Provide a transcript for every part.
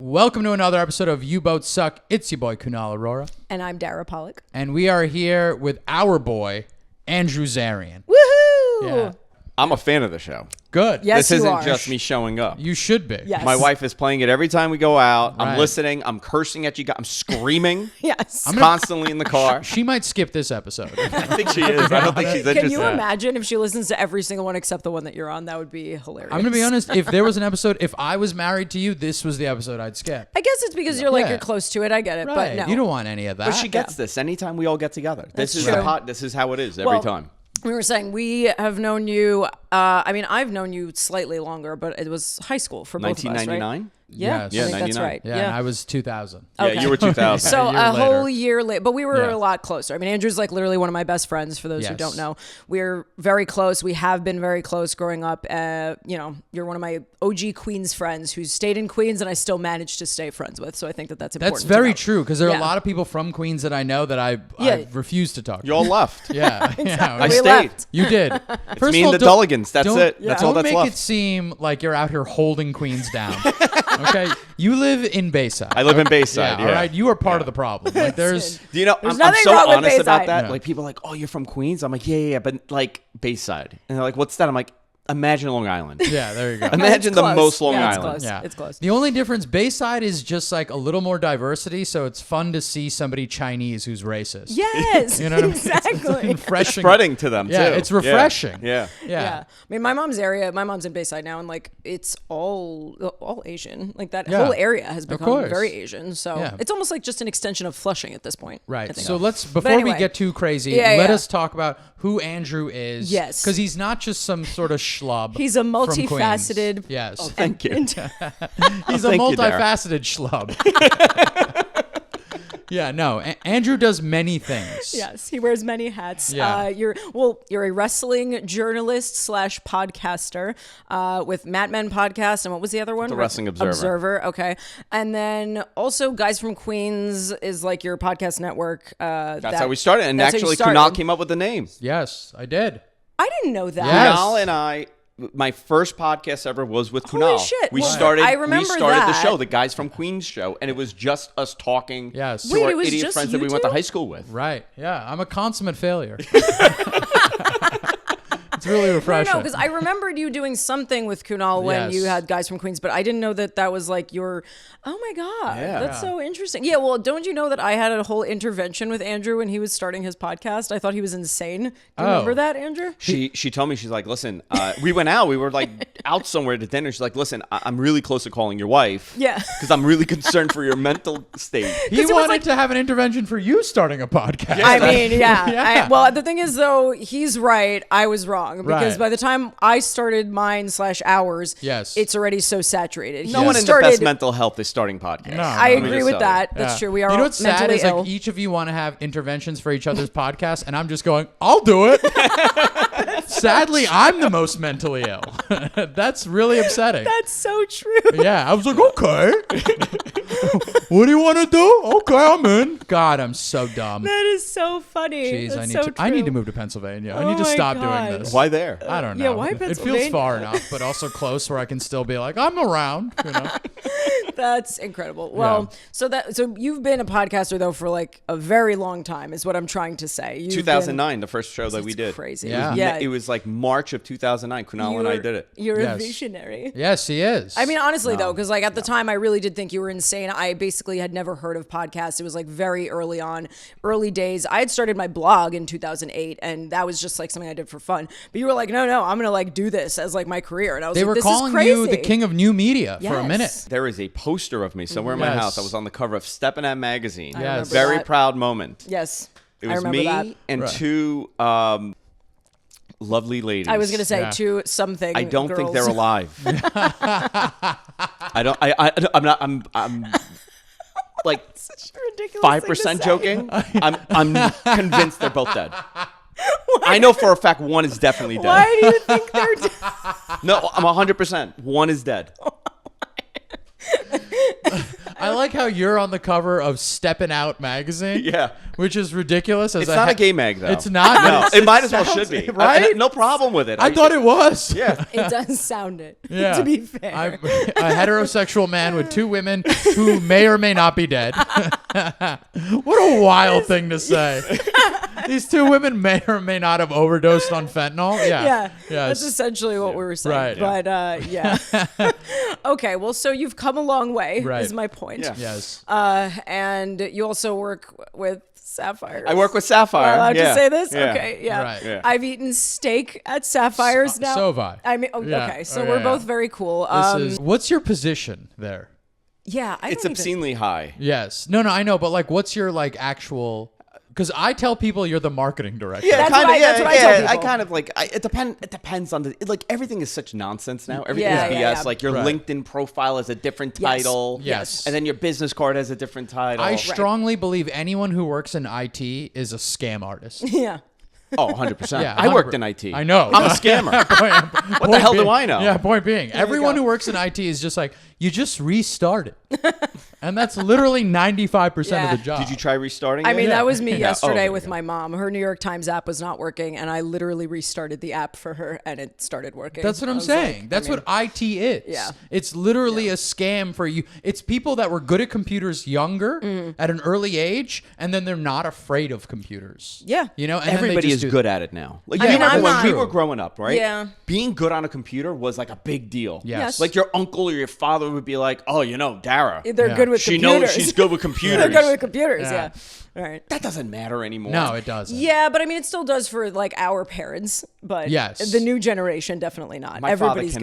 Welcome to another episode of You Both Suck. It's your boy, Kunal Aurora. And I'm Dara Pollock. And we are here with our boy, Andrew Zarian. Woohoo! Yeah. I'm a fan of the show. Good. Yes, This you isn't are. just me showing up. You should be. Yes. My wife is playing it every time we go out. Right. I'm listening. I'm cursing at you guys. I'm screaming Yes. constantly in the car. She might skip this episode. I think she is. I don't think she's interested. Can you imagine if she listens to every single one except the one that you're on? That would be hilarious. I'm going to be honest. If there was an episode, if I was married to you, this was the episode I'd skip. I guess it's because you're Yeah. you're close to it. I get it. Right. But no. You don't want any of that. But she gets this anytime we all get together. This That's is true. the pot. This is how it is every Well, time. We were saying we have known you. I've known you slightly longer, but it was high school for both of us, right? 1999? Yeah, Yes. I Yeah, think that's 99. right. Yeah, and I was 2000. Yeah, Okay. you were 2000. So A year a later. whole year late, but we were Yeah. a lot closer. I mean, Andrew's like literally one of my best friends. For those who Yes. don't know, we're very close. We have been very close growing up. You're one of my OG Queens friends who's stayed in Queens, and I still managed to stay friends with. So I think that's important. That's to very note. true because there are a Yeah. lot of people from Queens that I know that I refuse to talk to. You all left. Yeah. Yeah. I We stayed. left. You did. First me of all, and the don't- Dulligans. That's don't- it. That's all Don't that's make left. it seem like you're out here holding Queens down. Okay? You live in Bayside. I live in Bayside. Yeah, all right? You are part of the problem. Like, there's... Do you know, There's I'm nothing so wrong with honest about Bayside. that. Yeah. Like, people are like, oh, you're from Queens? I'm like, yeah, but like Bayside. And they're like, what's that? I'm like, imagine Long Island. Yeah, there you go. Imagine the close. most Long Yeah, it's Island. close. Yeah. It's close. The only difference, Bayside is just like a little more diversity, so it's fun to see somebody Chinese who's racist. Yes, You know what I mean? exactly. Refreshing. Spreading to them, Yeah, too. it's refreshing. Yeah. Yeah. I mean, my mom's in Bayside now, and like it's all Asian. Like that Yeah. whole area has become course. very Asian. So Yeah. it's almost like just an extension of Flushing at this point. I Right. think. So let's, before anyway. we get too crazy, Yeah, let yeah. us talk about who Andrew is. Yes. Because he's not just some sort of schlub. He's a from Queens. multifaceted. Yes. Thank you. He's a thank you, Dara. multifaceted schlub. Yeah, no. Andrew does many things. Yes, he wears many hats. Yeah. You're a wrestling journalist / podcaster with Mad Men podcast, and what was the other one? The Wrestling Observer. Okay, and then also Guys from Queens is like your podcast network. That's how we started. And that's how you actually, started. Kunal came up with the name. Yes, I did. I didn't know that. Yes. Kunal and I, my first podcast ever was with Holy Kunal. shit. We Well, started. I remember we started the that. show, the Guys from Queens show, and it was just us talking Yes. to Wait, our it was idiot just friends you that we went to two? high school with. Right. Yeah, I'm a consummate failure. It's really refreshing. No, because I remembered you doing something with Kunal when Yes. you had Guys from Queens, but I didn't know that was like your. Oh my god, Yeah. that's so interesting. Yeah, well, don't you know that I had a whole intervention with Andrew when he was starting his podcast? I thought he was insane. Do you remember that, Andrew? She told me, she's like, listen, we went out. We were like out somewhere to dinner. She's like, listen, I'm really close to calling your wife. Yeah. Because I'm really concerned for your mental state. He it was wanted like- to have an intervention for you starting a podcast. I mean, yeah. Yeah. Well, the thing is, though, he's right. I was wrong because Right. by the time I started mine / ours, Yes. it's already so saturated. No He one in the started- best mental health is starting podcasts. No. I Let me agree just with tell that. you. That's Yeah. true. We are You know all what's sad mentally is ill. like each of you want to have interventions for each other's podcasts, and I'm just going, I'll do it. Sadly, I'm the most mentally ill. That's really upsetting. That's so true. Yeah, I was like, okay. What do you want to do? Okay, I'm in. God, I'm so dumb. That is so funny. Jeez, That's I need true. to move to Pennsylvania. I Oh need to my stop God. doing this. Why there? I don't know. Yeah, why It feels Pennsylvania? far enough, but also close where I can still be like, I'm around. You know? That's incredible. Well, Yeah. so you've been a podcaster though for like a very long time, is what I'm trying to say. You've 2009, the first show that we It's did. crazy. Yeah. Yeah. It was like March of 2009. Kunal and I did it. You're Yes. a visionary. Yes, he is. I mean, honestly, though, because like at the time, I really did think you were insane. I basically had never heard of podcasts. It was like very early on, early days. I had started my blog in 2008, and that was just like something I did for fun. But you were like, no, I'm gonna like do this as like my career. And I was they like, were this calling is crazy. you the king of new media for a Yes. minute. There is a poster of me somewhere in my Yes. house. I was on the cover of Steppin' At magazine. I remember Very that. proud moment. Yes, It I was remember me that. and Right. two lovely ladies. I was gonna say Yeah. to something. I don't think they're girls. alive. I don't. I'm not. I'm like Such a ridiculous 5% thing to say. joking. I'm convinced they're both dead. I know for a fact one is definitely dead. Why do you think they're dead? No, I'm 100%. One is dead. I like how you're on the cover of Steppin' Out magazine. Yeah. Which is ridiculous. It's not a gay mag, though. It's not. No, but it might as well sounds- should be. Right? No problem with it. I thought it was. Yeah. It does sound it. Yeah. To be fair. I'm a heterosexual man with 2 women who may or may not be dead. What a wild thing to say. These 2 women may or may not have overdosed on fentanyl. Yeah. Yeah, Yes. that's essentially what we were saying. Right. But yeah. Okay, well, so you've come a long way, Right. is my point. Yeah. Yes. And you also work with Sapphires. I work with Sapphire. Am I allowed Yeah. to say this? Yeah. Okay, yeah. Right. Yeah. I've eaten steak at Sapphires now. So have I. I mean, Yeah. okay, so Oh, we're yeah, both yeah. very cool. What's your position there? Yeah, I It's don't even- obscenely high. Yes. No, I know, but like, what's your like actual? Because I tell people you're the marketing director. Yeah, That's kind what of. I- that's Yeah, what I tell yeah. I people. kind of like. It depends on the. Like everything is such nonsense now. Everything Yeah, is BS. yeah, yeah. Like your Right. LinkedIn profile has a different Yes. title. Yes. And then your business card has a different title. I strongly believe anyone who works in IT is a scam artist. Yeah. Oh, 100%. Yeah, I worked 100%. in IT. I know. I'm a scammer. What the hell do I know? Yeah, point being, everyone go. who works in IT is just like, you just restart it. And that's literally 95% Yeah. of the job. Did you try restarting I it? mean, Yeah. that was me Yeah. yesterday Oh, with yeah. my mom. Her New York Times app was not working, and I literally restarted the app for her, and it started working. That's what I I'm was saying. like, That's I mean, what IT is. Yeah. It's literally a scam for you. It's people that were good at computers younger Mm. at an early age, and then they're not afraid of computers. Yeah. You know, and then they Everybody just is do- good at it now. Like, I you mean, remember I'm when not- we were growing up, right? Yeah. Being good on a computer was like a big deal. Yes. Like your uncle or your father would be like, "Oh, you know, Dara. They're Yeah. good with She computers. knows she's good with computers." They're good with computers, Yeah. yeah. All right. That doesn't matter anymore. No, it doesn't. Yeah, but I mean, it still does for like our parents, but Yes. the new generation definitely not. My father Everybody's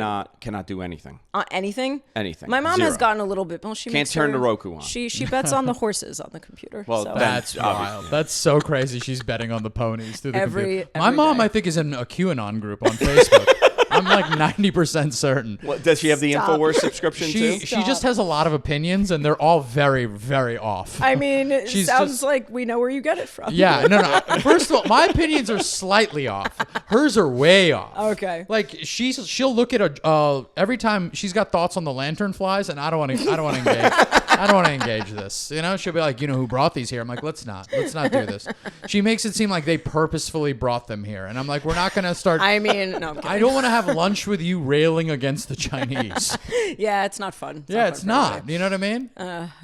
cannot do anything. anything. Anything. My mom has Zero. gotten a little bit. Well, she Can't makes turn her- the Roku on. She bets on the horses on the computer. Well, so. That's Obviously. wild. That's so crazy. She's betting on the ponies through the computer. My every mom, day. I think, is in a QAnon group on Facebook. I'm like 90% certain. What, does she have the Stop. InfoWars subscription She too? just has a lot of opinions, and they're all very, very off. I mean, it She's sounds just- like we know where you get it from. Yeah, no. First of all, my opinions are slightly off. Hers are way off. Okay. Like she'll look at every time she's got thoughts on the lantern flies, and I don't want to engage. I don't want to engage this. You know, she'll be like, you know, who brought these here? I'm like, let's not do this. She makes it seem like they purposefully brought them here, and I'm like, we're not gonna start. I mean, no. I'm kidding. I don't want to have lunch with you railing against the Chinese. Yeah, it's not fun. Yeah, fun it's for not. anybody. You know what I mean?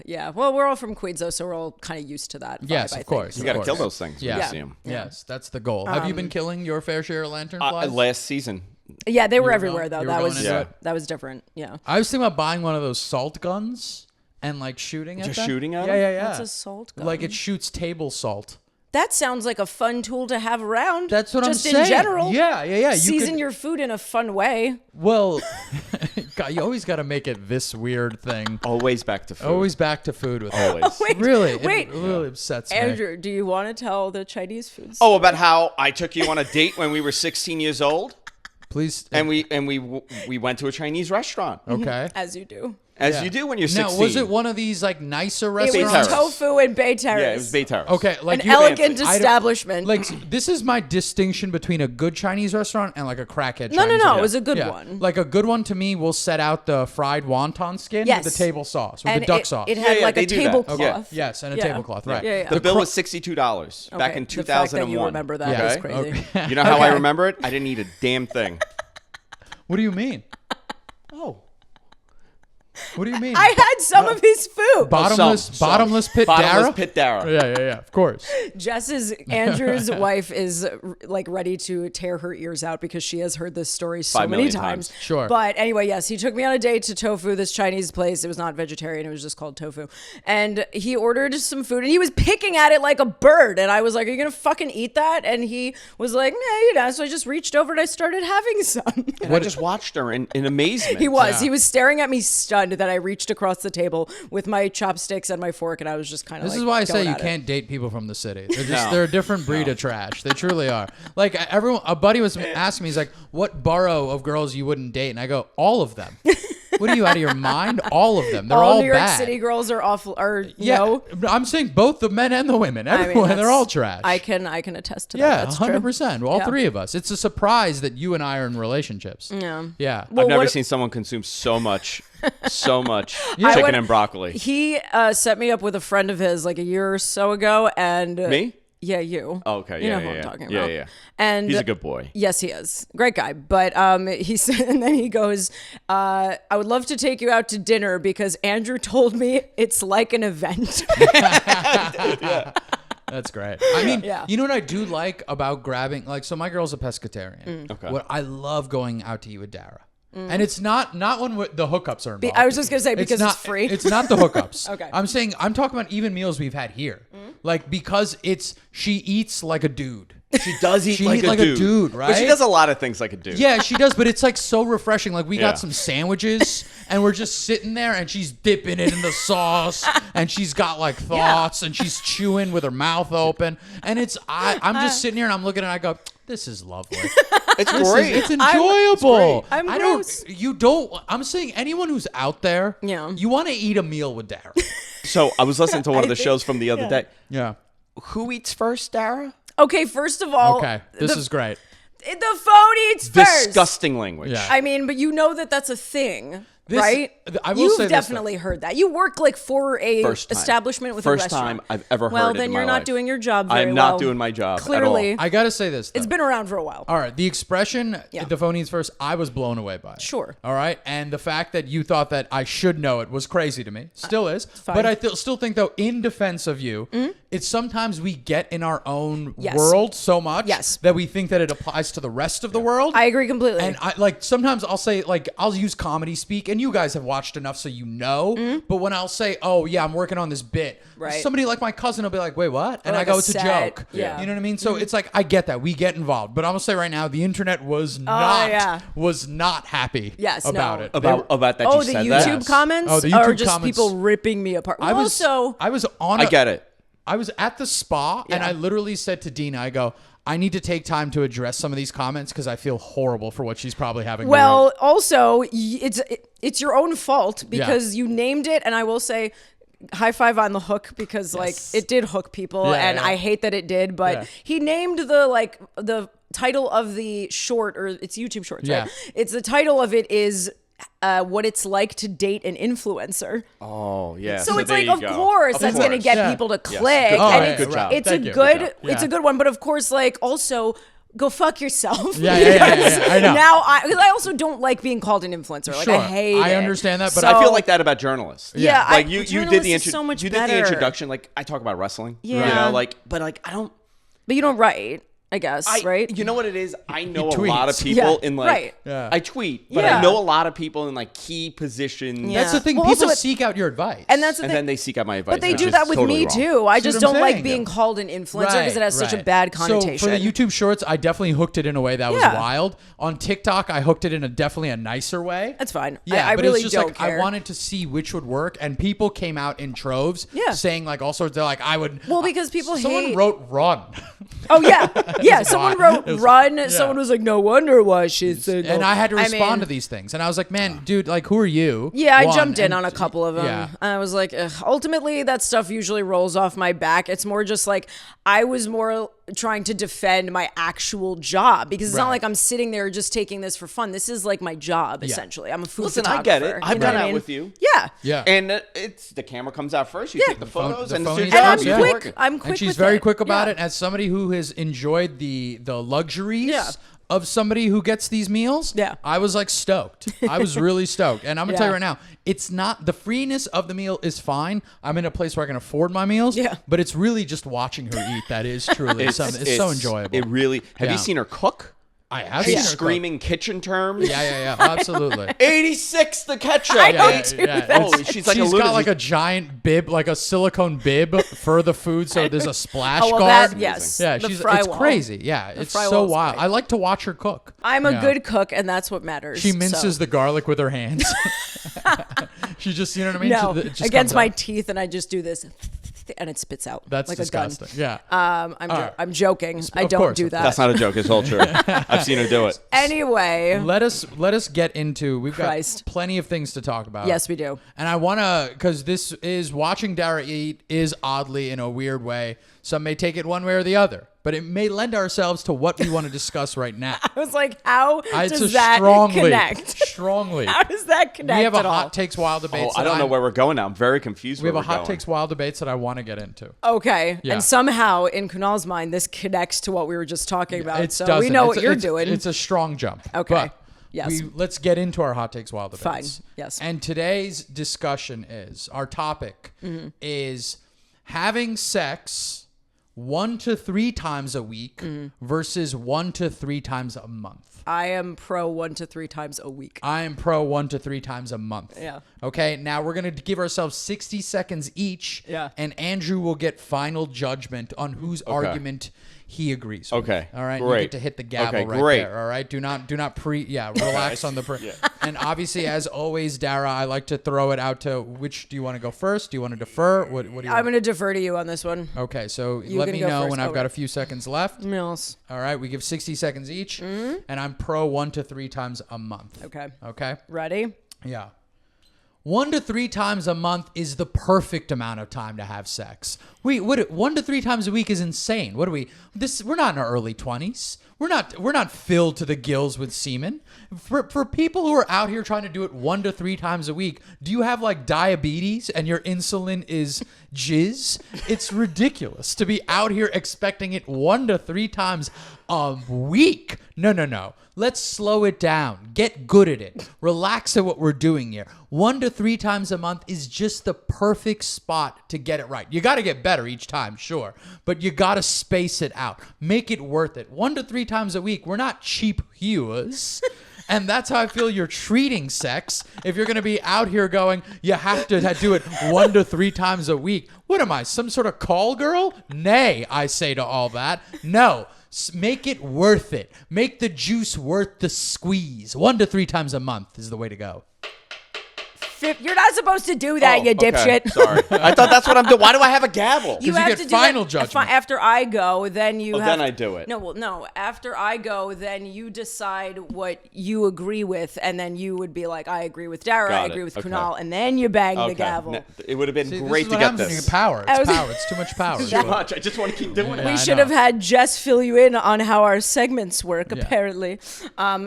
Yeah. Well, we're all from Queens, though, so we're all kind of used to that. Vibe, Yes, I of think. course. You of got to course. kill those things when Yeah. you see them. Yes, that's the goal. Have you been killing your fair share of lantern flies? Last season. Yeah, they were were everywhere, going- though. you were That going was into it? that was different. Yeah. I was thinking about buying one of those salt guns and like shooting at Just them. shooting at yeah, them? yeah, yeah. What's a salt gun? Like it shoots table salt. That sounds like a fun tool to have around. That's what just I'm saying. in general. Yeah. You Season could- your food in a fun way. Well, God, you always got to make it this weird thing. Always back to food. Always back to food with Always. Wait, Really, wait. it really upsets me. Andrew, do you want to tell the Chinese food Oh, about how I took you on a date when we were 16 years old, Please. and we went to a Chinese restaurant, okay. as you do? as Yeah. you do when you're 16. Now, was it one of these like nicer It was restaurants? Terrace. tofu and Bay Terrace. Yeah, it was Bay Terrace. Okay, like An you elegant I don't- establishment. Like this is my distinction between a good Chinese restaurant and like a crackhead. No, Chinese no, restaurant. it was a good Yeah. one. Like a good one to me will set out the fried wonton skin Yes. with the table sauce, with and the duck it, sauce. It had Yeah, like they a do that. tablecloth. Okay. Yes, and a Yeah. tablecloth, right? Yeah, yeah. The bill was $62 back Okay, in the fact 2001. that you remember that Yeah. is Okay. crazy. Okay. You know how I Okay. remember it? I didn't eat a damn thing. What do you mean? Oh. What do you mean? I had some of his food. bottomless pit Bottomless Dara? pit Dara. Yeah, of course. Andrew's wife is like ready to tear her ears out because she has heard this story so 5 many million times. times. Sure. But anyway, yes, he took me on a date to Tofu, this Chinese place. It was not vegetarian. It was just called Tofu. And he ordered some food and he was picking at it like a bird. And I was like, are you going to fucking eat that? And he was like, nah, you know. So I just reached over and I started having some. And I just watched her in amazement. He was. Yeah. He was staring at me stunned that I reached across the table with my chopsticks and my fork and I was just kind of This like is why I say going you at it. can't date people from the city. They're just No. they're a different breed of trash. They truly are. Like a buddy was asking me, he's like, "What borough of girls you wouldn't date?" And I go, "All of them." What are you, out of your mind? All of them. They're all New York bad. City girls are awful. Or Yeah, no, I'm saying both the men and the women. I mean, Everyone, they're that's- all trash. I can attest to that. Yeah, That's true. 100%. All Yeah. three of us. It's a surprise that you and I are in relationships. Yeah. Yeah. Well, I've never what- seen someone consume so much Yeah. chicken and broccoli. He set me up with a friend of his like a year or so ago, and Me? Yeah, you. Oh, okay. You Yeah, know who yeah, I'm yeah. talking Yeah, about. yeah. And He's a good boy. Yes, he is. Great guy. But he said, and then he goes, I would love to take you out to dinner because Andrew told me it's like an event. That's great. I mean, Yeah. you know what I do like about grabbing, like, so my girl's a pescatarian. Okay. What I love going out to eat with Dara. And it's not when the hookups are involved. I was just going to say because not, it's free. It's not the hookups. Okay. I'm talking about even meals we've had here. Like, because she eats like a dude. She does eat She like, eat a, like a dude. dude, But she right? does a lot of things like a dude. Yeah, she does, but it's like so refreshing. Like we Yeah. got some sandwiches and we're just sitting there and she's dipping it in the sauce and she's got like thoughts and she's chewing with her mouth open. And I'm just sitting here and I'm looking and I go, this is lovely. It's This is- great. it's enjoyable. I'm I gross. I'm saying anyone who's out there, Yeah. you want to eat a meal with Dara. So I was listening to one of the shows from the other day. Yeah. Who eats first, Dara? Okay, first of all. Okay. This is great. The phone eats first. Disgusting language. Yeah. I mean, but you know that that's a thing, This- right? I will You've say this, definitely heard that. You work like for a First time. establishment with First a restaurant. time I've ever heard Well, it then in you're my not life. doing your job very I'm not well. doing my job Clearly. at all. I got to say this, though. It's been around for a while. All right, the expression Yeah. the phone eats first, I was blown away by it. Sure. All right, and the fact that you thought that I should know it was crazy to me. Still is. fine. But I still think, though, in defense of you, it's sometimes we get in our own Yes. world so much Yes. that we think that it applies to the rest of the world. I agree completely. And I like sometimes I'll say like I'll use comedy speak, and you guys have watched enough so you know. But when I'll say, "Oh yeah, I'm working on this bit," Right. somebody like my cousin will be like, "Wait, what?" And I like go, a "It's a set. joke." Yeah. You know what I mean? So it's like I get that we get involved, but I'm gonna say right now, the internet was not happy Yes, about no. it. About that oh, you the said YouTube that? Yes. comments? Oh, the Or YouTube just comments. people ripping me apart. I was Also, on. I get it. I was at the spa and Yeah. I literally said to Dina, I go, I need to take time to address some of these comments because I feel horrible for what she's probably having. to well, read. also, it's your own fault because you named it, and I will say, high five on the hook because like it did hook people, Yeah, and yeah. I hate that it did, but Yeah. he named the title of the short, or it's YouTube Shorts, Yeah. right? It's the title of it is what it's like to date an influencer. Oh, yeah. So it's there like, you of go. course, that's going to get Yeah. people to Yes. click, Good and job. it's, Good job. it's a Thank you. good, Good job. it's a Yeah. good one. But of course, like also. Go fuck yourself. Yeah, I know. Now, because I also don't like being called an influencer. Like Sure. I hate it. I understand that, but So- I feel like that about journalists. Yeah, Like you did journalists the is so much you did the better. introduction. Like I talk about wrestling. Yeah. You know, like but like I don't. But you don't write, I guess, right? You know what it is? I know a tweets. lot of people Yeah, in like. right. Yeah. I tweet, but Yeah. I know a lot of people in like key positions. Yeah. That's the thing. Well, People also seek out your advice. And that's the And thing. then they seek out my advice. But they which do is that with totally me wrong. too. I See just what I'm don't like saying? being called an influencer because it has such a bad connotation. So for the YouTube Shorts, I definitely hooked it in a way that was Yeah. wild. On TikTok, I hooked it in definitely a nicer way. That's fine. Yeah, I but really it's just don't like care. I wanted to see which would work, and people came out in troves, Yeah. saying like all sorts. They're like, I would. Well, because people someone hate- wrote run. Oh yeah, yeah. Someone fine. wrote It was- "run." yeah. Someone was like, "No wonder why she's." And I had to respond mean, to these things, and I was like, "Man, dude, like, who are you?" Yeah, I One, jumped in and- on a couple of them. Yeah. And I was like, ugh. Ultimately, that stuff usually rolls off my back. It's more just like I was more trying to defend my actual job because it's not Right. like I'm sitting there just taking this for fun. This is like my job, essentially. I'm a food Listen, I photographer. get it. I've you know done what I that mean? with you. Yeah. Yeah. And it's the camera comes out first. You Yeah. take the photos, the and phone as soon is as And out, I'm it's yeah. quick. working. I'm quick. And she's with very it. quick about Yeah. it. As somebody who has enjoyed the luxuries Yeah. of somebody who gets these meals, Yeah. I was like stoked. I was really stoked. And I'm gonna tell you Yeah. right now, it's not the freeness of the meal is fine. I'm in a place where I can afford my meals. Yeah. But it's really just watching her eat that is truly something. It's so enjoyable. It really. Have Yeah. you seen her cook? I have She's seen her cook. screaming kitchen terms. Yeah, absolutely. 86 the ketchup. I don't Like, do that. Oh, she's like a She's got lunatic. like a giant bib, like a silicone bib for the food, so there's a splash Oh, well, guard. that, yes. Yeah, The she's fry it's wall. crazy. Yeah, it's fry so wall's wild. great. I like to watch her cook. I'm a Yeah. good cook, and that's what matters. She minces so. the garlic with her hands. She just, you know what I mean? No, She- it just against comes my out. teeth, and I just do this. and it spits out. That's like disgusting. A gun. Yeah. I'm joking. I Of don't course, do of that. That's not a joke. It's all true. I've seen her do it. Anyway. Let us get into. We've Christ. got plenty of things to talk about. Yes, we do. And I want to, because this is watching Dara eat is oddly in a weird way. Some may take it one way or the other, but it may lend ourselves to what we want to discuss right now. I was like, how It's does that connect? Strongly. How does that connect We have a at all? hot takes wild Oh, debates. I don't know where we're going now. I'm very confused. We have where a we're hot going. takes wild debates that I want to get into. Okay. Yeah. And somehow, in Kunal's mind, this connects to what we were just talking about. It So doesn't. we know It's- what you're it's- doing. It's a strong jump. Okay. But Yes. let's get into our hot takes wild debates. Fine. Yes. And today's discussion is, our topic Mm-hmm. is having sex 1 to 3 times a week Mm-hmm. versus 1 to 3 times a month. I am pro 1 to 3 times a week. I am pro 1 to 3 times a month. Yeah. Okay. Now we're going to give ourselves 60 seconds each. Yeah. And Andrew will get final judgment on whose argument he agrees with. Okay, All right. You great. get to hit the gavel Okay, right great. there. All right. Do not relax on the And obviously, as always, Dara, I like to throw it out to which do you want to go first? Do you want to defer? What do you I'm want? going to defer to you on this one. Okay. So You let can me go know first. when I've got Okay. a few seconds left. Mills. All right. We give 60 seconds each. And I'm pro 1 to 3 times a month. Okay. Okay. Ready? Yeah. 1 to 3 times a month is the perfect amount of time to have sex. 1 to 3 times a week is insane. What are we? We're not in our early 20s. We're not filled to the gills with semen. For people who are out here trying to do it 1 to 3 times a week, do you have like diabetes and your insulin is jizz? It's ridiculous to be out here expecting it 1 to 3 times a week. No. Let's slow it down. Get good at it. Relax at what we're doing here. 1 to 3 times a month is just the perfect spot to get it right. You got to get better each time, sure, but you got to space it out. Make it worth it. 1 to 3 times a week. We're not cheap hewers. And that's how I feel you're treating sex. If you're going to be out here going, you have to do it 1 to 3 times a week. What am I, some sort of call girl? Nay, I say to all that. No. Make it worth it. Make the juice worth the squeeze. 1 to 3 times a month is the way to go. You're not supposed to do that, you dipshit. Okay. Sorry. I thought that's what I'm doing. Why do I have a gavel? You get do final that judgment. After I go, then you have. Then I do it. No. After I go, then you decide what you agree with, and then you would be like, I agree with Dara, I Got it. agree with Okay. Kunal, and then you bang the Okay. gavel. It would have been See, great this is to what get happens when you this. get power. I It's was- power. It's too much power. Too much. I just want to keep doing Yeah, it. I We should know. have had Jess fill you in on how our segments work, Yeah. apparently.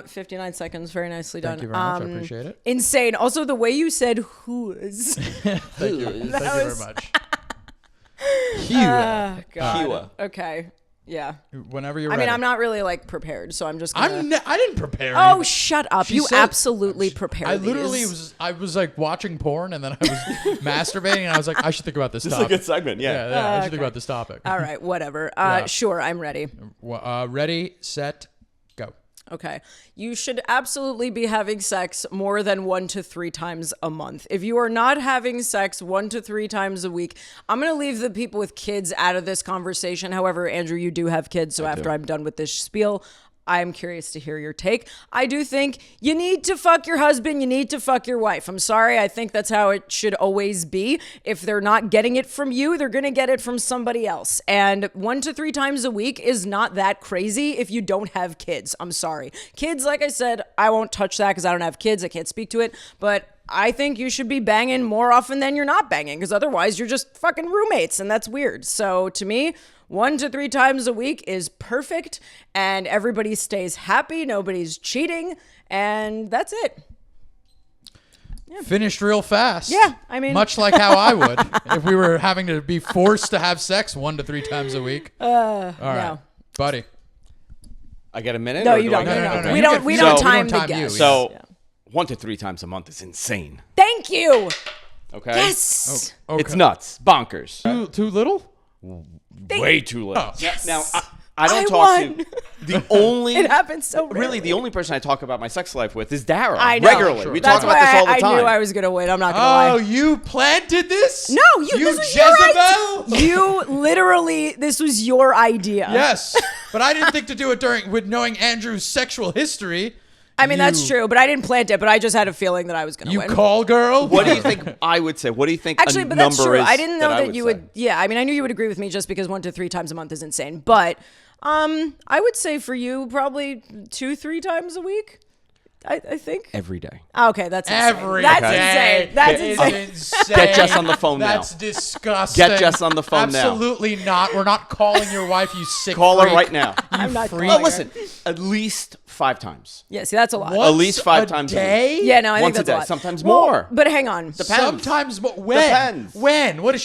59 seconds. Very nicely done. Thank you very much. I appreciate it. Insane. Also, the way you said who's. Thank you. Thank you very was- much. God. Hewa. Okay. Yeah. Whenever you're I ready. mean, I'm not really like prepared, so I'm just gonna. I didn't prepare. Oh, you. shut up! She You said- absolutely prepared. I literally these. I was like watching porn and then I was masturbating and I was like, I should think about this This is a topic. good segment. Yeah. I should think okay. about this topic. All right, whatever. Yeah. Sure, I'm ready. Ready, set, go. Okay. You should absolutely be having sex more than 1 to 3 times a month. If you are not having sex 1 to 3 times a week, I'm going to leave the people with kids out of this conversation. However, Andrew, you do have kids, so after I'm done with this spiel, I'm curious to hear your take. I do think you need to fuck your husband, you need to fuck your wife. I'm sorry, I think that's how it should always be. If they're not getting it from you, they're going to get it from somebody else. And 1 to 3 times a week is not that crazy if you don't have kids. I'm sorry. Kids, like I said, I won't touch that because I don't have kids. I can't speak to it. But I think you should be banging more often than you're not banging, because otherwise you're just fucking roommates, and that's weird. So to me, 1 to 3 times a week is perfect, and everybody stays happy, nobody's cheating, and that's it. Finished real fast. Yeah, I mean- much like how I would if we were having to be forced to have sex 1 to 3 times a week. All right, no. buddy. I get a minute? No, or you do don't. I get- No, no, okay. no. We You don't. get- We so- don't we time don't the time you. guest. So, Yeah. 1 to 3 times a month is insane. Thank you. Okay? Yes. Okay. It's nuts. Bonkers. Too little? Way too little. Oh. Yes. Now, I don't I talk won. to the only. It happens so rarely. Really, the only person I talk about my sex life with is Dara. I know. Regularly. Sure. We That's talk about why this all the time. I knew I was gonna win. I'm not gonna Oh, lie. you planted this? No, you. This was Jezebel? your idea. You literally. This was your idea. Yes, but I didn't think to do it with knowing Andrew's sexual history. I mean, that's true, but I didn't plant it, but I just had a feeling that I was going to win. You call girl? What do you think I would say? What do you think Actually, a but number that's true. is I didn't know that you say? would. Yeah, I mean, I knew you would agree with me just because 1 to 3 times a month is insane. But I would say for you, probably 2-3 times a week. I think Every day. Okay, that's insane. Every That's day. insane. That's It's insane. insane. Get Jess on the phone now. That's disgusting. Get Jess on the phone now. Absolutely not. We're not calling your wife, you sick Call her freak. right now. I'm not freak. Well, calling her. listen, at least 5 times. Yeah, see, that's a lot. Once At least 5 a times a day? week. Yeah, no, I Once think a that's day. lot. Sometimes Well, more. But hang on. Depends. Sometimes, when? Depends. When? What is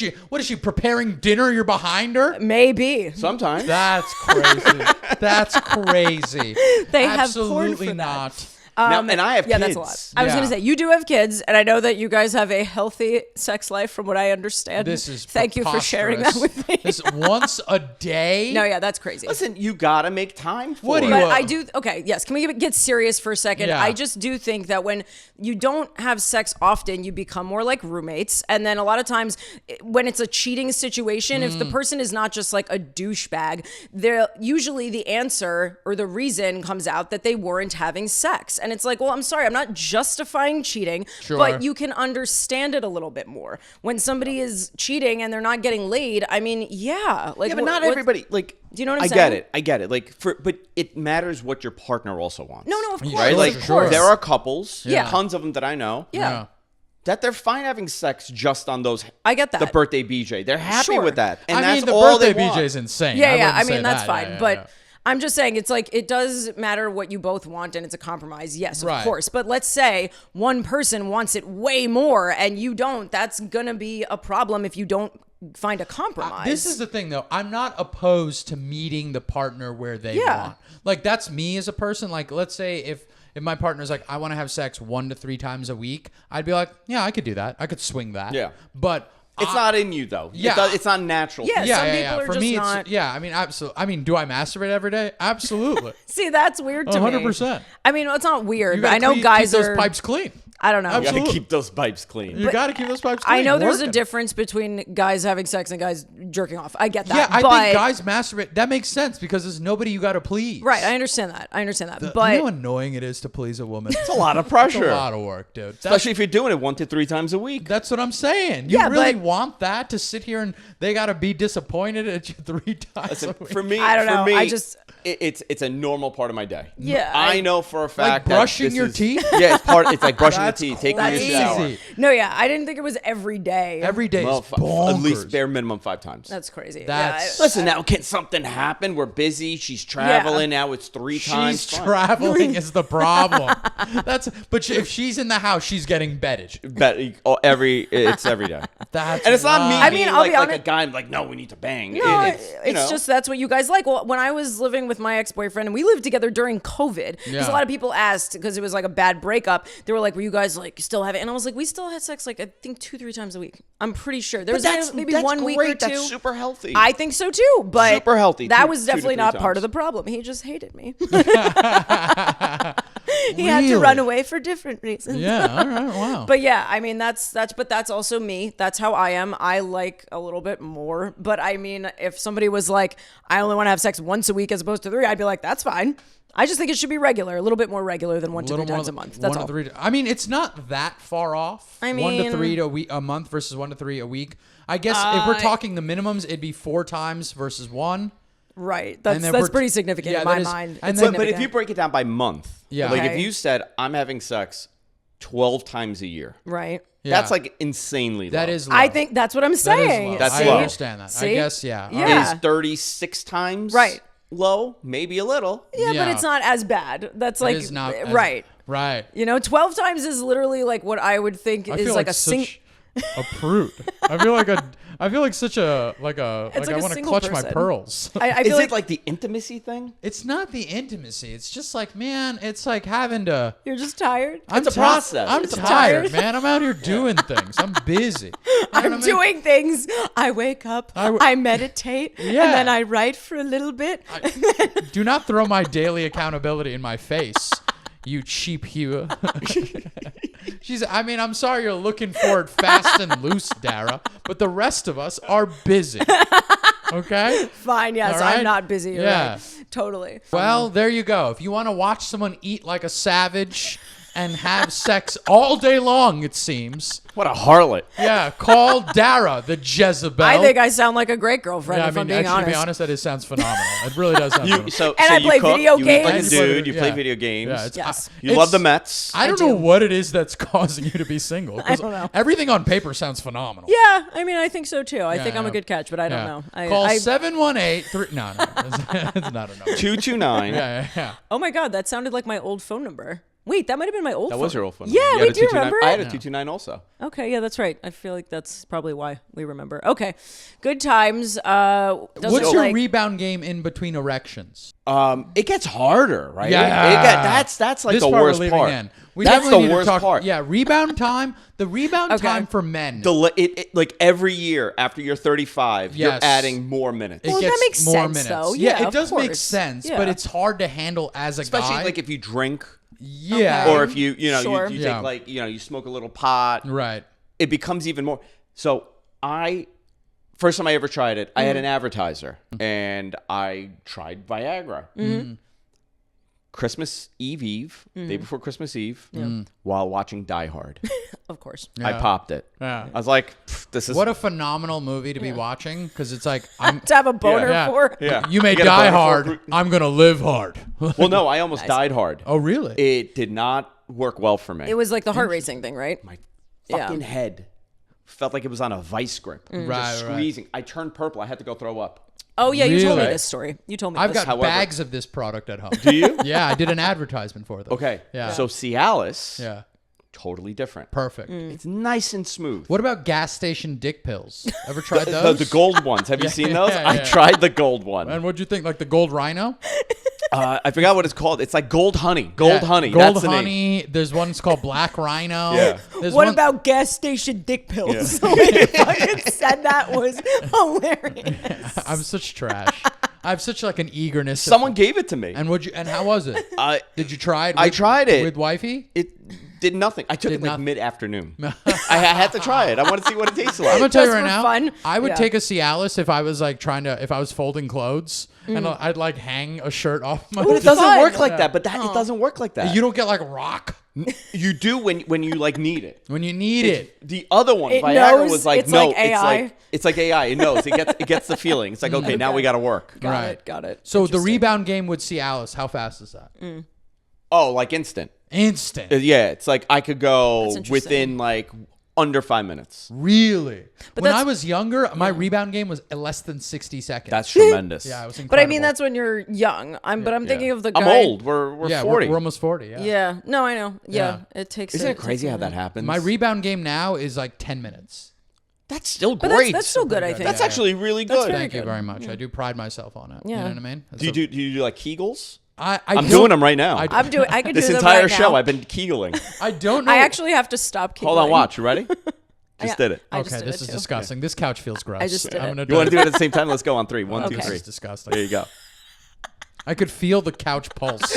she preparing dinner? You're behind her? Maybe. Sometimes. That's crazy. That's crazy. They have porn Absolutely for that. not. Now, and I have yeah, kids. that's a lot. I was Yeah. going to say, you do have kids, and I know that you guys have a healthy sex life from what I understand. This is Thank you for sharing that with me. This once a day? No, yeah, that's crazy. Listen, you got to make time for What do it. you But want? I do, okay, yes. Can we get serious for a second? Yeah. I just do think that when you don't have sex often, you become more like roommates. And then a lot of times when it's a cheating situation, if the person is not just like a douchebag, they're usually the answer or the reason comes out that they weren't having sex. And it's like, well, I'm sorry, I'm not justifying cheating, Sure. but you can understand it a little bit more. When somebody is cheating and they're not getting laid, I mean, yeah. Like, Yeah, but not what- everybody. Like, Do you know what I'm I saying? get it. I get it. Like, but it matters what your partner also wants. No, of course. Right? Sure, Like, sure. there are couples, Yeah. tons of them that I know, Yeah. that they're fine having sex just on those. I get that. The birthday BJ. They're happy Sure. with that. And I that's mean, the all birthday they want. BJ is insane. Yeah, wouldn't I say mean, that's that. fine. Yeah, but yeah. I'm just saying, it's like, it does matter what you both want and it's a compromise. Yes, of Right. course. But let's say one person wants it way more and you don't. That's going to be a problem if you don't find a compromise. This is the thing, though. I'm not opposed to meeting the partner where they Yeah. want. Like, that's me as a person. Like, let's say if my partner's like, I want to have sex 1 to 3 times a week, I'd be like, yeah, I could do that. I could swing that. Yeah. But It's not in you, though. Yeah. It's not natural. Yeah. yeah, some yeah, people yeah. are For just me, not- it's I mean, absolutely. I mean, do I masturbate every day? Absolutely. See, that's weird to me. 100%. I mean, it's not weird, You but gotta I know keep guys those are. pipes clean. I don't know. You got to Absolutely. keep those pipes clean. You got to keep those pipes clean. I know there's a Working. difference between guys having sex and guys jerking off. I get that. Yeah, I but, think guys masturbate. That makes sense because there's nobody you got to please. Right, I understand that. The- But you know how annoying it is to please a woman. It's a lot of It's pressure. a lot of work, dude. Especially if you're doing it 1 to 3 times a week. That's what I'm saying. You Yeah, really but- want that to sit here and they got to be disappointed at you 3 times Listen, a week? for me, I don't know. For me, I just- it's a normal part of my day. Yeah, I know for a Like fact that brushing this your is- teeth? Yeah, it's like brushing your That's teeth, taking your crazy. shower. no, yeah, I didn't think it was every day. Every day Well, is bonkers. at least bare minimum 5 times. That's crazy. That's- yeah, Listen, now can something happen? We're busy. She's traveling. Now it's 3 times. She's Fine. traveling is the problem. If she's in the house, she's getting bedded. It's every day. That's And it's not me. wild. I mean, being I'll like, be like a honest- guy. I'm like, no, we need to bang. No, It's, you know. just that's what you guys like. Well, when I was living with my ex-boyfriend and we lived together during COVID, because Yeah. a lot of people asked because it was like a bad breakup. They were like, "Were you guys like still having?" And I was like, "We still had sex like I think 2-3 times a week. I'm pretty sure there was maybe that's 1 week great. or 2. That's super healthy. I think so too, but Super healthy, That 2 was to definitely 3 not part of times. the problem. He just hated me. He had to Really? run away for different reasons. Yeah, all right, wow. But yeah, I mean that's also me. That's how I am. I like a little bit more. But I mean, if somebody was like, I only want to have sex once a week as opposed to 3, I'd be like, that's fine. I just think it should be regular, a little bit more regular than 1 to 3 times a month. That's 1 all. to 3. I mean, it's not that far off. I 1 to mean- 3 a month versus 1 to 3 a week. I guess if we're talking the minimums, it'd be 4 times versus 1. Right. And That's then that's we're- pretty significant yeah, in my that is- mind. and It's then- But if you significant. break it down by month, Yeah. like Okay. if you said I'm having sex 12 times a year, right. Yeah. that's like insanely low. That is low. I think that's what I'm That is saying. low. That's I low. understand that. I See? guess, yeah. All Yeah. right. Is 36 times Right. low? Maybe a little. Yeah, Yeah. but it's not as bad. That's like It is not as- right. Right. You know, 12 times is literally like what I would think I is feel like like a sing. such a prude. I feel like such a like It's like I a want to single clutch my person. pearls. I Is feel it like the intimacy thing? It's not the intimacy. It's just like, man, it's like having to. you're just tired. I'm a process. I'm It's a tired, tired. man. I'm out here doing things. I'm busy. You know what I I'm mean? doing things. I wake up, I meditate, Yeah. and then I write for a little bit. Do not throw my daily accountability in my face, you cheap hue. I'm sorry you're looking for it fast and loose, Dara, but the rest of us are busy. Okay? Fine, yes, All right? I'm not busy. You're Yeah. right. Totally. Well, there you go. If you want to watch someone eat like a savage and have sex all day long, it seems. What a harlot. Yeah, call Dara, the Jezebel. I think I sound like a great girlfriend, Yeah, if I'm being actually, to be honest. honest, that sounds phenomenal. It really does sound phenomenal. So And I you play cook, video you eat like a games. dude, you play Yeah. video games. Yeah, it's, Yes. You love the Mets. I don't do. know what it is that's causing you to be single. 'cause I don't know. Everything on paper sounds phenomenal. Yeah, I mean, I think so too. I Yeah, think I'm a yeah. good catch, but I don't Yeah. know. Call I 718-3. No, it's not a number. 229. Yeah. Oh my God, that sounded like my old phone number. Wait, that might have been my old That phone. was your old phone. Yeah, You had we a do 229. remember it. I had a 229 also. Okay, yeah, that's right. I feel like that's probably why we remember. Okay, good times. What's your rebound game in between erections? It gets harder, right? Yeah. That's like This the part we're worst leaving part. in. We That's definitely the need to worst talk- part. Yeah, rebound time. The rebound Okay. time for men. Like every year after you're 35, Yes. you're adding more minutes. It Well, that gets makes more sense, minutes. though. Yeah, Yeah, it does of make course. sense, Yeah. but it's hard to handle as a Especially guy. like if you drink yeah, Okay. or if you Sure. you Yeah. take like, you smoke a little pot. right. It becomes even more. So first time I ever tried it, I had an advertiser and I tried Viagra. Christmas Eve, day before Christmas Eve, while watching Die Hard. Of course. I popped it. Yeah. I was like, this is What a phenomenal movie to be watching because it's like I'm. To have a boner Yeah. for. Yeah. You may get a die boner for a hard. group- I'm gonna live hard. Well, no, I almost died hard. Oh, really? It did not work well for me. It was like the heart racing thing, right? My Yeah. fucking head felt like it was on a vice grip. Right, Just right. squeezing. I turned purple. I had to go throw up. Oh yeah, you told me Really? this story. You told me I've this. got However- bags of this product at home. Do you? Yeah, I did an advertisement for them. Okay. Yeah. So Cialis, Yeah. totally different. Perfect. It's nice and smooth. What about gas station dick pills? Ever tried The, those? the gold ones. Have you seen those? yeah, I yeah. tried the gold one. And what'd you think? Like the gold rhino? I forgot what it's called. It's like gold honey. Gold Yeah, honey. Gold That's the name. honey. There's one that's called black rhino. Yeah. There's What one- about gas station dick pills? The way you fucking said that was hilarious. I'm such trash. I have such like an eagerness. Someone gave it to me. And would you? And how was it? I Did you try it? I tried it. with wifey. it did nothing. I took Did it like nothing. mid-afternoon. I had to try it. I want to see what it tastes I'm like. gonna tell you Just right for now. fun? I would Yeah. take a Cialis if I was like if I was folding clothes and I'd like hang a shirt off my. But it doesn't fun. work like that. But it doesn't work like that. You don't get like rock You do when you like need it. when you need it. The other one, It Viagra, knows was like it's no, like AI. it's like AI. It knows. It gets the feeling. It's like okay, now we got to work. Got it. So the rebound game with Cialis, how fast is that? Oh, like instant. Instant. Yeah, it's like I could go interesting. within like under 5 minutes. Really? But When I that's- was younger, my rebound game was less than 60 seconds. That's tremendous. yeah, it was incredible. But I mean, that's when you're young. I'm thinking of the guy. I'm old. We're yeah, 40. we're almost 40. Yeah. Yeah. No, I know. Yeah. Yeah. It takes. Isn't a- it crazy takes how a that minute. happens? My rebound game now is like 10 minutes. That's still But great. that's still good, I think. That's Yeah, actually really That's good. very Thank you good. very much. I do pride myself on it. You Yeah. know what I mean? Do you do like Kegels? I'm I'm doing them right now. I I'm doing. I could do this them entire right show, now. I've been Kegeling. I don't know. I actually have to stop. Hold on, giggling. watch. You ready? Just did it. I just Okay, did this it is too. disgusting. This couch feels gross. just did I'm it. gonna You want to do it at the same time? Let's go on 3. 1, 2, Okay. 3. This is disgusting. There you go. I could feel the couch pulse.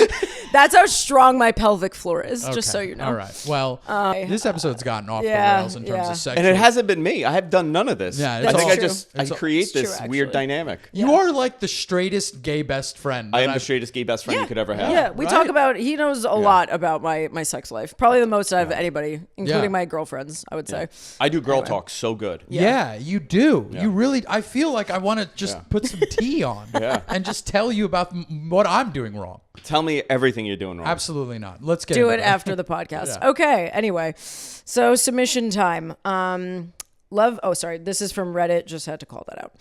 That's how strong my pelvic floor is. Just so Okay, you know. All right. Well, this episode's gotten off yeah, the rails in terms yeah. of sex. And it hasn't been me. I have done none of this. Yeah, I it's think all- I True. just It's all- create it's true, this weird actually. dynamic. You are like the straightest gay best friend. I that am the I've- straightest gay best friend you could ever have. Yeah, we Right? talk about. He knows a lot about my sex life. Probably the most out of anybody, including Yeah. my girlfriends. I would say. I do girl talk so good. Yeah, you do. You really. I feel like I want to just put some tea on and just tell you about what I'm doing wrong. Tell me everything you're doing wrong. Absolutely not. Let's get Do into it after the podcast. Yeah. Okay. Anyway, so submission time. Love. Oh, sorry. This is from Reddit. Just had to call that out.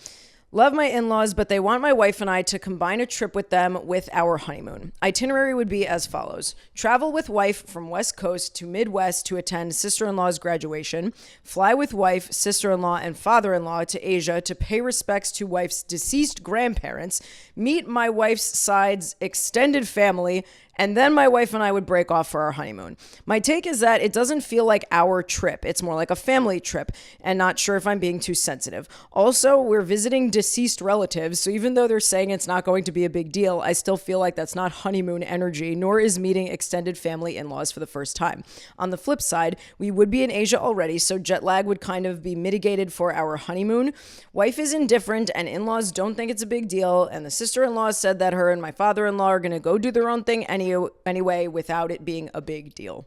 Love my in-laws, but they want my wife and I to combine a trip with them with our honeymoon. Itinerary would be as follows. Travel with wife from West Coast to Midwest to attend sister-in-law's graduation. Fly with wife, sister-in-law, and father-in-law to Asia to pay respects to wife's deceased grandparents. Meet my wife's side's extended family And then my wife and I would break off for our honeymoon. My take is that it doesn't feel like our trip. It's more like a family trip, and not sure if I'm being too sensitive. Also, we're visiting deceased relatives, so even though they're saying it's not going to be a big deal, I still feel like that's not honeymoon energy, nor is meeting extended family in-laws for the first time. On the flip side, we would be in Asia already, so jet lag would kind of be mitigated for our honeymoon. Wife is indifferent, and in-laws don't think it's a big deal, and the sister-in-law said that her and my father-in-law are going to go do their own thing anyway without it being a big deal.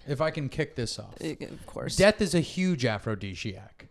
If I can kick this off. Of course. Death is a huge aphrodisiac.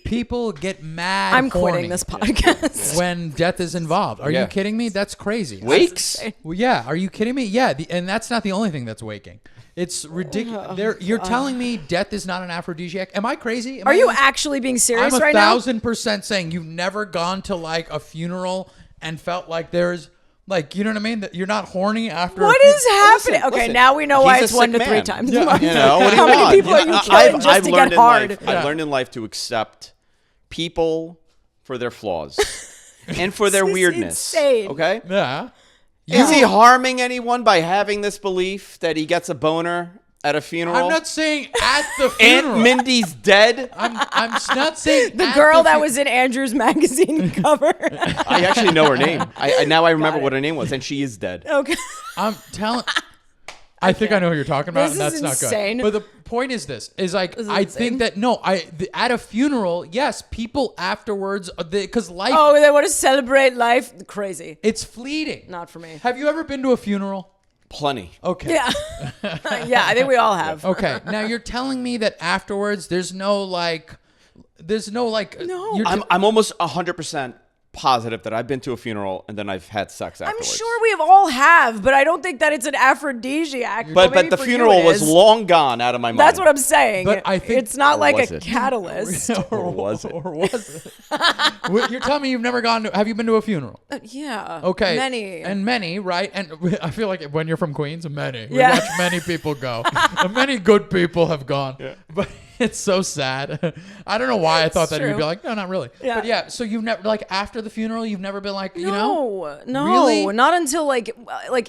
People get mad. I'm horny quitting this podcast. when death is involved. Are you kidding me? That's crazy. Wakes? Well, yeah. Are you kidding me? Yeah. And that's not the only thing that's waking. It's ridiculous. You're telling me death is not an aphrodisiac? Am I crazy? Are you actually being serious I'm right now? 1,000% saying you've never gone to like a funeral and felt like there's like, you know what I mean? That you're not horny after. What is happening? Okay, listen, now we know why he's it's a 1 to sick 3 man. times Yeah. a month. You know, what do you How many want? people are you killing just to get hard? I've learned in life to accept people for their flaws and for their This is weirdness. insane. Okay? Yeah. Is he harming anyone by having this belief that he gets a boner at a funeral? I'm not saying at the Aunt funeral. Mindy's dead. I'm not saying The at girl that fu- was in Andrew's magazine cover. I actually know her name. Now I remember what her name was, and she is dead. Okay. I'm telling. I think I know who you're talking about. This And is that's insane. not good. But the point is this: is like This is I insane. think that at a funeral, yes, people afterwards, because life, Oh, they want to celebrate life? Crazy. it's fleeting. Not for me. Have you ever been to a funeral? Plenty. Okay. Yeah. Yeah, I think we all have. Okay. Now you're telling me that afterwards, there's no like. No. You're I'm almost 100% positive that I've been to a funeral and then I've had sex I'm afterwards. sure we all have, but I don't think that it's an aphrodisiac. Well, But maybe the for you funeral it was is. long gone out of my mind. That's what I'm saying. But I think- it's not Or like was a it? catalyst. or was it? Or was it? You're telling me you've never gone to? Have you been to a funeral? Yeah. Okay. Many. Right? And I feel like when you're from Queens, many. We Yeah. watch many people go. And many good people have gone. Yeah. But it's so sad. I don't know why I thought that true. you'd be like, no, not really. Yeah. But yeah, so you've never, like after the funeral, you've never been like, you know? No, Really? not until like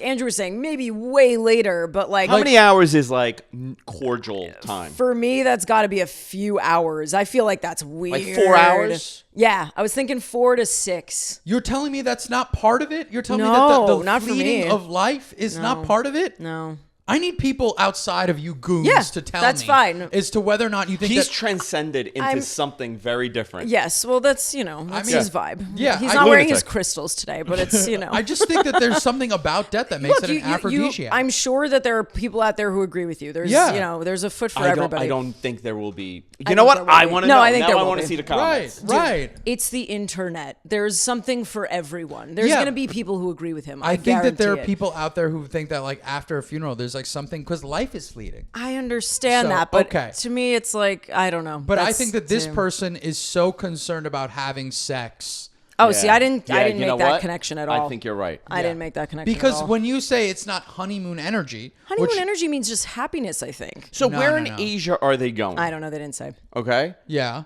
Andrew was saying, maybe way later. But like, How many hours is like cordial time? for me, that's got to be a few hours. I feel like that's weird. Like 4 hours? Yeah, I was thinking 4 to 6. You're telling me that's not part of it? You're telling me No, that the not for fleeting me. of life is not part of it? No. I need people outside of you goons Yeah, to tell that's me fine. as to whether or not you think He's that transcended into something very different. Yes, well, that's that's mean- his vibe. Yeah, he's I- not wearing his Lunatic. crystals today, but it's I just think that there's something about death that makes Look, it an aphrodisiac. I'm sure that there are people out there who agree with you. There's Yeah. There's a foot for I everybody. don't think there will be. I You know think what? there will I be. want to No, know. I think Now there I will want be. to see the right, comments. right. It's the internet. There's something for everyone. There's Yeah. going to be people who agree with him. I think that there are guarantee it. people out there who think that like after a funeral, there's like something because life is fleeting. I understand So, that, but okay. to me, it's like I don't know. But I That's- think that this yeah. person is so concerned about having sex Oh, see, I didn't Yeah, make you know that what? connection at all. I think you're right. I didn't make that connection because at all. when you say it's not honeymoon energy, honeymoon which, energy means just happiness. I think. So No, where no, in no. Asia are they going? I don't know. They didn't say. Okay. yeah,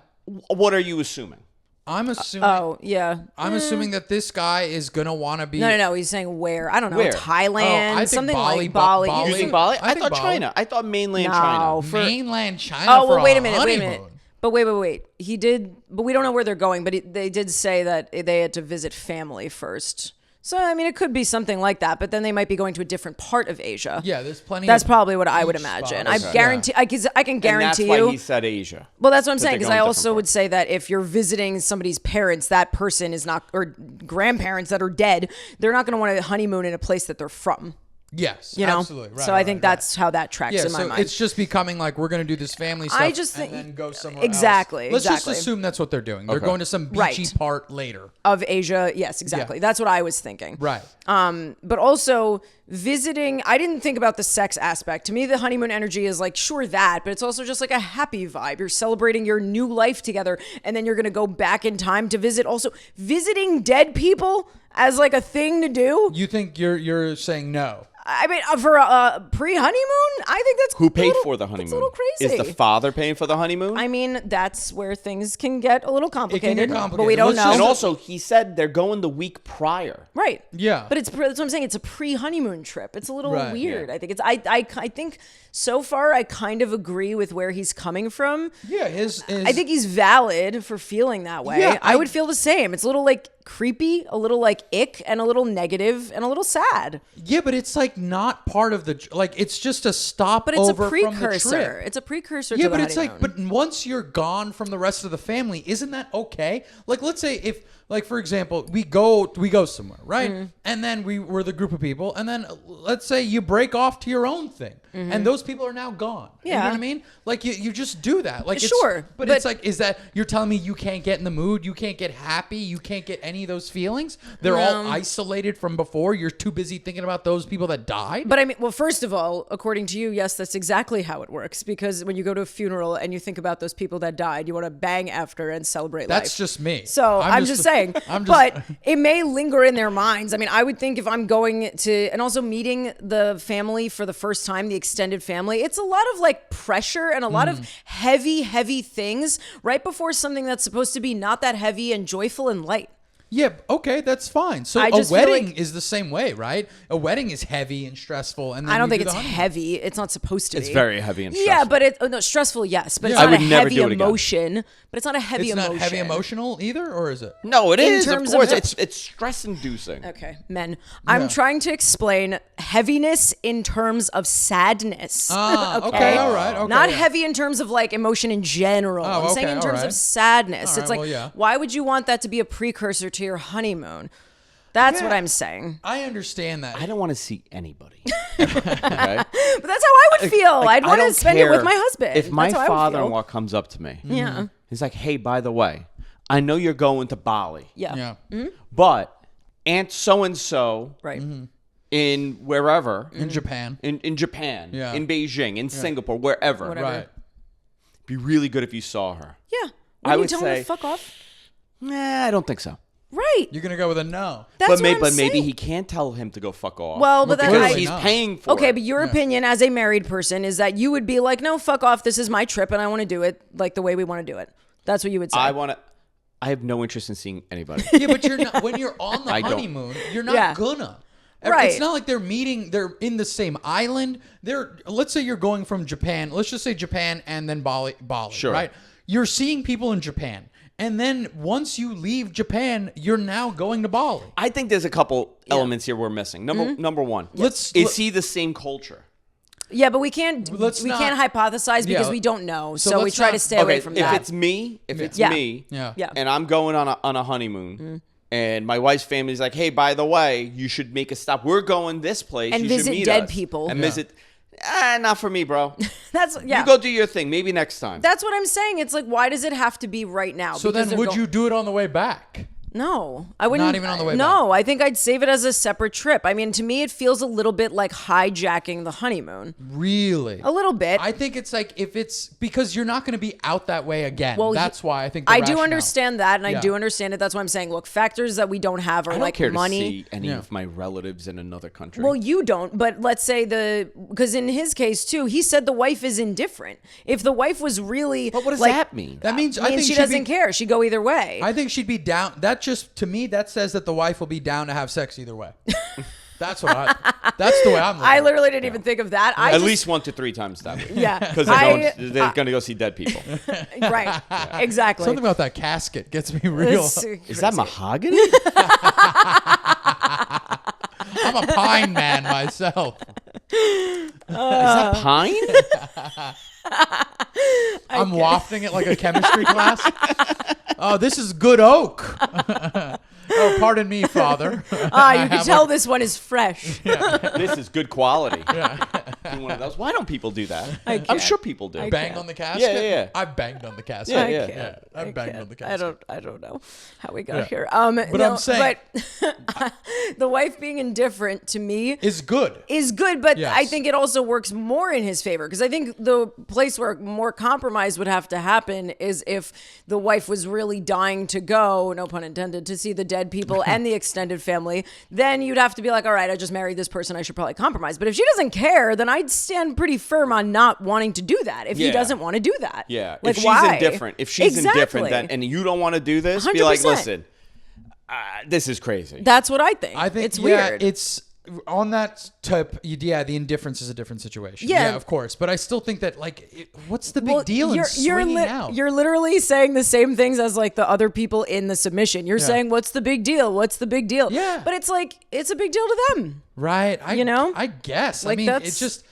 What are you assuming? I'm assuming. Oh yeah. I'm assuming that this guy is gonna want to be. No. He's saying where? I don't know. Where? Thailand. Oh, I think something Bali, like Bali. Bali. You think Bali? I think thought Bali. China. I thought mainland No, China. for- Mainland China. Oh for well, wait a a minute. honeymoon. But wait. He did, but we don't know where they're going. But they did say that they had to visit family first. So I mean, it could be something like that. But then they might be going to a different part of Asia. Yeah, there's plenty. That's of probably what I would beach imagine. spots. I guarantee. I can And guarantee that's you. why he said Asia. Well, that's what I'm saying, they're because I going also different would say that if you're visiting somebody's parents, that person is not, or grandparents that are dead, they're not going to want to honeymoon in a place that they're from. Yes, You know, absolutely. Right, so I think that's how that tracks Yeah, in my so mind. it's just becoming like we're gonna do this family stuff. I just think and then go somewhere exactly. else. Let's exactly. just assume that's what they're doing. They're Okay. going to some beachy Right. part later. Of Asia, yes, exactly. Yeah. That's what I was thinking. Right. But also visiting, I didn't think about the sex aspect. To me, the honeymoon energy is like, sure that, but it's also just like a happy vibe. You're celebrating your new life together, and then you're going to go back in time to visit. Also, visiting dead people as like a thing to do. You think you're saying no? I mean, for a pre-honeymoon, I think that's Who a paid little- for the that's honeymoon? a little crazy. Is the father paying for the honeymoon? I mean, that's where things can get a little complicated. complicated. But we don't Let's know. and also, he said they're going the week prior. Right. Yeah. But that's what I'm saying. It's a pre-honeymoon honeymoon trip. It's a little Right, weird. I think it's I think so far I kind of agree with where he's coming from. Yeah, his I think he's valid for feeling that way. Yeah, I would feel the same. It's a little like creepy, a little like ick, and a little negative, and a little sad. yeah, but it's like not part of the like. It's just a stop. But it's a over from the precursor. trip. It's a precursor Yeah, to the but it's like, honeymoon. but once you're gone from the rest of the family, isn't that okay? Like, let's say if, like, for example, we go somewhere, right? Mm-hmm. And then we're the group of people, and then let's say you break off to your own thing, and those people are now gone. You know Mm-hmm. Yeah. what I mean? Like, you just do that. Like, Sure, but it's like, is that you're telling me you can't get in the mood, you can't get happy, you can't get any of those feelings? They're all isolated from before. You're too busy thinking about those people that died. But I mean, well, first of all, according to you, yes, that's exactly how it works. Because when you go to a funeral and you think about those people that died, you want to bang after and celebrate life. That's just me. So I'm just saying, I'm just- but it may linger in their minds. I mean, I would think if I'm going to, and also meeting the family for the first time, the extended family, it's a lot of like pressure and a lot of heavy things right before something that's supposed to be not that heavy and joyful and light. Yeah, okay, that's fine. So I a just feel wedding like- is the same way, right? A wedding is heavy and stressful, and then I don't you think do it's the honeymoon. heavy. It's not supposed to It's be. very heavy and Yeah, stressful. but it no stressful, yes, but it's Yeah. I not would a never heavy do it again. emotion. But it's not a heavy It's emotion. not heavy emotional either, or is it? No, it In is. Of terms course, of- it's stress inducing. Okay, men. I'm trying to explain heaviness in terms of sadness. Ah, okay, all right, okay. Not yeah. heavy in terms of like emotion in general. Oh, I'm saying okay, in all terms right. of sadness. All It's right, like, well, yeah. why would you want that to be a precursor to your honeymoon? That's what Yeah. I'm saying. I understand that. I don't want to see anybody. Okay? But that's how I would feel. Like, I'd I want to don't spend it with care my husband. If my That's how I would feel. father-in-law comes up to me, Yeah. he's like, "Hey, by the way, I know you're going to Bali, Yeah. yeah. but Aunt so-and-so Right. in wherever, In Japan. in Japan, Yeah. in Beijing, in Singapore, wherever, Whatever. Right. be really good if you saw her." Yeah. I Wouldn't you would tell him say- to fuck off? Nah, I don't think so. Right. You're gonna go with a no. That's but what I'm maybe saying. he can't tell him to go fuck off. Well, but then clearly I, he's not. paying for okay, it. but your opinion as a married person is that you would be like, no, fuck off. This is my trip, and I want to do it like the way we want to do it. That's what you would say. I have no interest in seeing anybody. Yeah, but you're not. When you're on the I don't. honeymoon, you're not Yeah. gonna. Right. It's not like they're meeting. They're in the same island. Let's say you're going from Japan. Let's just say Japan and then Bali. Sure. Right. You're seeing people in Japan, and then once you leave Japan, you're now going to Bali. I think there's a couple elements here we're missing. Number one, Let's- is he the same culture? yeah, but we can't Let's we not- can't hypothesize because Yeah. we don't know. So So we let's try not- to stay away Okay, from if that. it's me, Yeah. me, Yeah. Yeah. and I'm going on a honeymoon, and my wife's family's like, "Hey, by the way, you should make a stop. We're going this place And you should visit meet dead us." people. and Yeah. visit. Not for me, bro. That's yeah. You go do your thing. Maybe next time. That's what I'm saying. It's like, why does it have to be right now? So Because then, they're would you do it on the way back? No, I wouldn't. Not even on the way No, I think I'd save it as a separate trip. I mean, to me, it feels a little bit like hijacking the honeymoon. Really? A little bit. I think it's like if it's because you're not going to be out that way again. Well, That's why I think the I do rationale. understand that, and I Yeah. do understand it. That's why I'm saying, look, factors that we don't have are I don't like care money. to see any Yeah. of my relatives in another country. Well, you don't, but let's say because in his case too, he said the wife is indifferent. If the wife was really, but what does like, that mean? That means I means think she she'd doesn't be, care. She'd go either way. I think she'd be down. That just to me that says that the wife will be down to have sex either way. That's what that's the way I'm looking. I literally didn't even think of that. I At just, least 1 to 3 times that week. yeah, Because they're going to go see dead people. right, exactly. Something about that casket gets me real. Is that mahogany? I'm a pine man myself. Is that pine? I'm wafting it like a chemistry class. Oh, this is good oak. Oh, pardon me, Father. You can tell this one is fresh. This is good quality. Do one of those. Why don't people do that? I'm can't. sure people do. Banged on the casket? Yeah. I've banged on the casket. Yeah, I yeah. can't. I've I banged can't. on the casket. I don't know how we got Yeah. here. But I'm saying- but the wife being indifferent to me Is good. is good, but Yes. I think it also works more in his favor because I think the place where more compromise would have to happen is if the wife was really dying to go, no pun intended, to see the dead people and the extended family. Then you'd have to be like, all right, I just married this person, I should probably compromise. But if she doesn't care, then I'd stand pretty firm on not wanting to do that if he Yeah. doesn't want to do that. Yeah. Like, If she's why? indifferent, indifferent, then, and you don't want to do this, be like, 100%. listen, this is crazy. That's what I think. I think it's yeah, weird. It's on that tip, yeah, the indifference is a different situation. Yeah. Yeah, of course. But I still think that, like, what's the big deal in swinging out? You're literally saying the same things as like the other people in the submission. You're saying, what's the big deal? What's the big deal? Yeah. But it's like, it's a big deal to them. Right. You know? I guess. Like, I mean, that's- it's just,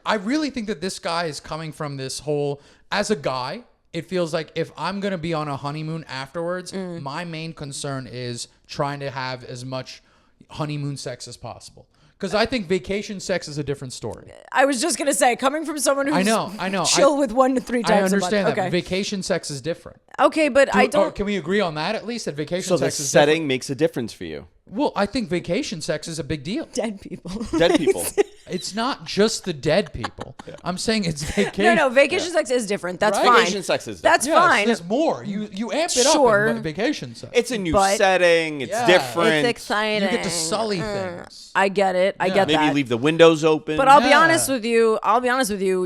I really think that this guy is coming from this whole, as a guy, it feels like if I'm going to be on a honeymoon afterwards, my main concern is trying to have as much honeymoon sex as possible. Because I think vacation sex is a different story. I was just gonna say, coming from someone who's I know. chill with 1 to 3 times I understand a month. that. Okay. Vacation sex is different. Okay, but I don't. Can we agree on that at least? That vacation So the sex is setting different? makes a difference for you. Well, I think vacation sex is a big deal. Dead people. Dead people. It's not just the dead people. I'm saying it's vacation. No, vacation sex is different. That's Right? fine. Vacation sex is That's Yes, fine. there's more. You amp it Sure. up in vacation sex. It's a new But- setting. It's Yeah. different. It's exciting. You get to sully things. I get it. I get Maybe that. leave the windows open. But I'll be Yeah. honest with you.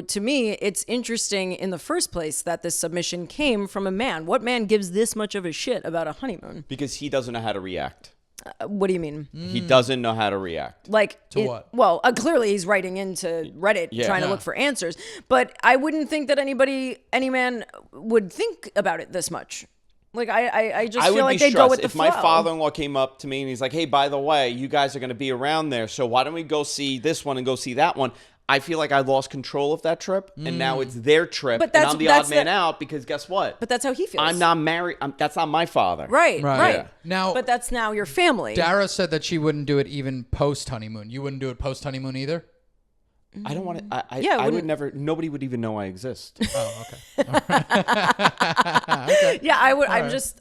To me, it's interesting in the first place that this submission came from a man. What man gives this much of a shit about a honeymoon? because he doesn't know how to react. What do you mean? He doesn't know how to react. Like what? Well, clearly he's writing into Reddit trying to Yeah. look for answers. But I wouldn't think that any man would think about it this much. Like I just I feel would like be they stressed go with the if flow. my father-in-law came up to me and he's like, "Hey, by the way, you guys are going to be around there, so why don't we go see this one and go see that one?" I feel like I lost control of that trip, and now it's their trip, But and I'm the that's odd man out because guess what? But that's how he feels. I'm not married. That's not my father. Right. Yeah. Now, But that's now your family. Dara said that she wouldn't do it even post honeymoon. You wouldn't do it post honeymoon either. I don't want to. Yeah, I would wouldn't- never. Nobody would even know I exist. Oh, okay. Yeah, I would.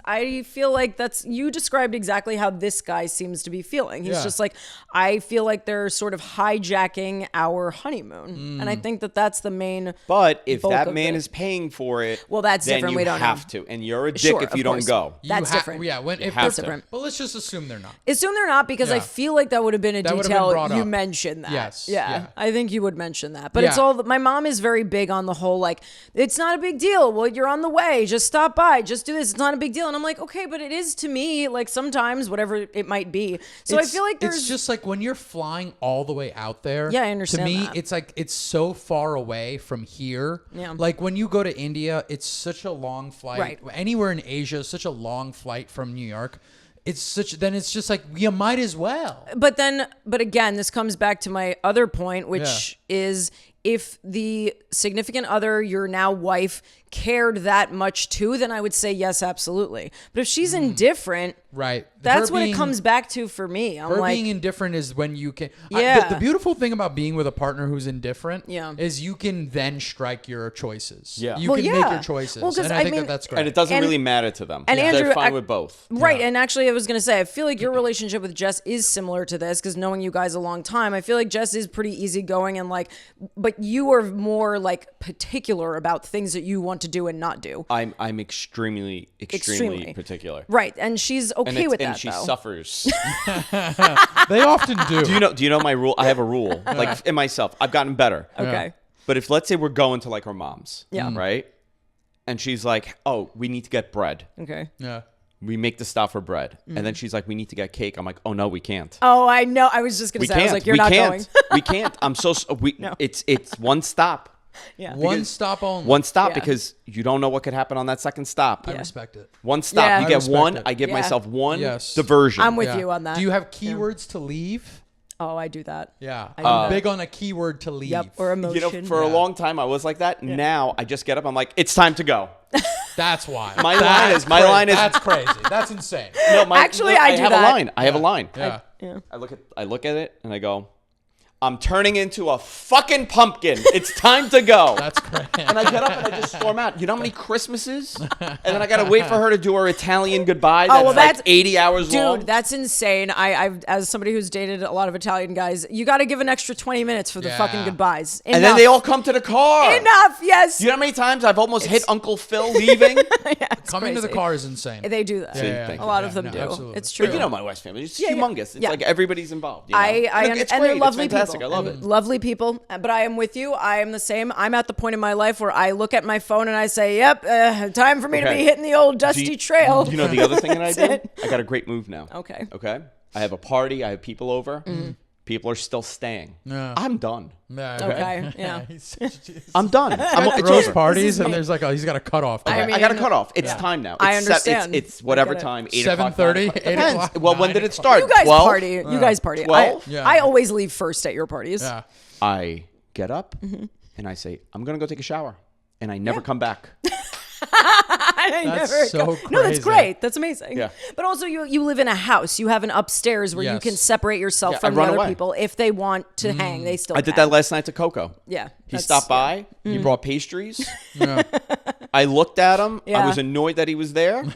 I feel like you described exactly how this guy seems to be feeling. He's Yeah. just like, I feel like they're sort of hijacking our honeymoon. And I think that that's the main. But if bulk that of man it. is paying for it, Well, that's then different. you We don't have know. to, and you're a dick Sure, if you of don't course. go. That's different. Yeah, if have that's to. different. But let's just assume they're not. Assume they're not because I Yeah. feel like that would have been a That would have been detail brought you up. mentioned that. Yes, Yeah. yeah. I think you would mention that. But it's Yeah. all my mom is very big on the whole like it's not a big deal. Well, you're on the way. Just stop by. Just do this. It's not a big deal. And I'm like, okay, but it is to me like sometimes whatever it might be. So I feel like there's it's just like when you're flying all the way out there. Yeah, I understand To me, that. it's like it's so far away from here. Yeah. Like when you go to India, it's such a long flight. Right. Anywhere in Asia, is such a long flight from New York. It's just like you might as well. But again, this comes back to my other point, which is if the significant other, your now wife, cared that much too, then I would say yes, absolutely. But if she's indifferent, Right. that's Her what it being- comes back to for me. I'm Her like, being indifferent is when you can. Yeah. The beautiful thing about being with a partner who's indifferent Yeah. is you can then strike your choices. Yeah. You Well, can yeah. make your choices. Well, 'cause and I I think mean- that's great. And it doesn't And- really matter to them. and Andrew, they're fine with both. Right. And actually, I was going to say, I feel like your relationship with Jess is similar to this because knowing you guys a long time, I feel like Jess is pretty easygoing and like, but you are more like particular about things that you want to do and not do. I'm extremely particular. Right. And she's okay with and that, she though. suffers. They often do. Do you know my rule? I have a rule. Like in myself, I've gotten better. Okay. But if let's say we're going to like her mom's, Yeah. right? And she's like, "Oh, we need to get bread." Okay. Yeah. We make the stop for bread, and then she's like, "We need to get cake." I'm like, "Oh no, we can't. Oh, I know. I was just going We to say, I was can't. like, you're we not can't. going. We can't. I'm so it's one stop." Yeah. One stop only. One stop Yeah. because you don't know what could happen on that second stop. I respect it. One stop. Yeah. You I get respect one. it. I give Yeah. myself one Yes. diversion. I'm with Yeah. you on that. Do you have keywords to leave? Oh, I do that. Yeah. I do I'm that. big on a keyword to leave. Yep. Or emotion. You know, for a long time I was like that. Now I just get up. I'm like, it's time to go. That's why. My line is That's crazy. That's insane. no. Actually, I do have that. a line. I have a line. Yeah. Yeah. I look at it and I go, I'm turning into a fucking pumpkin. It's time to go. That's great. And I get up and I just storm out. You know how many Christmases? And then I gotta wait for her to do her Italian goodbye. That's, well, like that's- 80 hours long. Dude, that's insane. I've as somebody who's dated a lot of Italian guys, you got to give an extra 20 minutes for the Yeah. fucking goodbyes. And then they all come to the car. Enough. Yes. You know how many times I've almost hit Uncle Phil leaving? Yeah, it's Coming to the crazy. car is insane. They do that. Yeah, thank A you. lot Yeah, of them no, do. absolutely. It's true. But you know my wife's family. It's Yeah, yeah. humongous. It's Yeah. like everybody's involved. You know? It's and great. they're lovely it's fantastic. people. I love it. Lovely people. But I am with you. I am the same. I'm at the point in my life where I look at my phone and I say, "Yep, time for me to Okay. be hitting the old dusty trail." Do you know the other thing that I That's do? it. I got a great move now. Okay. Okay. I have a party. I have people over. People are still staying. Yeah. I'm done. Yeah, Okay, yeah. I'm done. It's Throws over. parties and there's like he's got a cutoff. I got a cutoff. It's time now. I understand. It's whatever I get it. time. 8 7:30, o'clock. 8 Depends. o'clock, Well, when 9 did it o'clock. start? You guys 12? party. You guys party. 12? Yeah. I always leave first at your parties. Yeah. I get up and I say, I'm going to go take a shower. And I never come back. That's so crazy. No, that's great. That's amazing. Yeah. But also, you live in a house. You have an upstairs where you Yes. can separate yourself Yeah, from I the run other away. people. If they want to hang, they still I did can. that last night to Coco. Yeah. He stopped by. He brought pastries. Yeah. I looked at him. I Yeah. was annoyed that he was there. And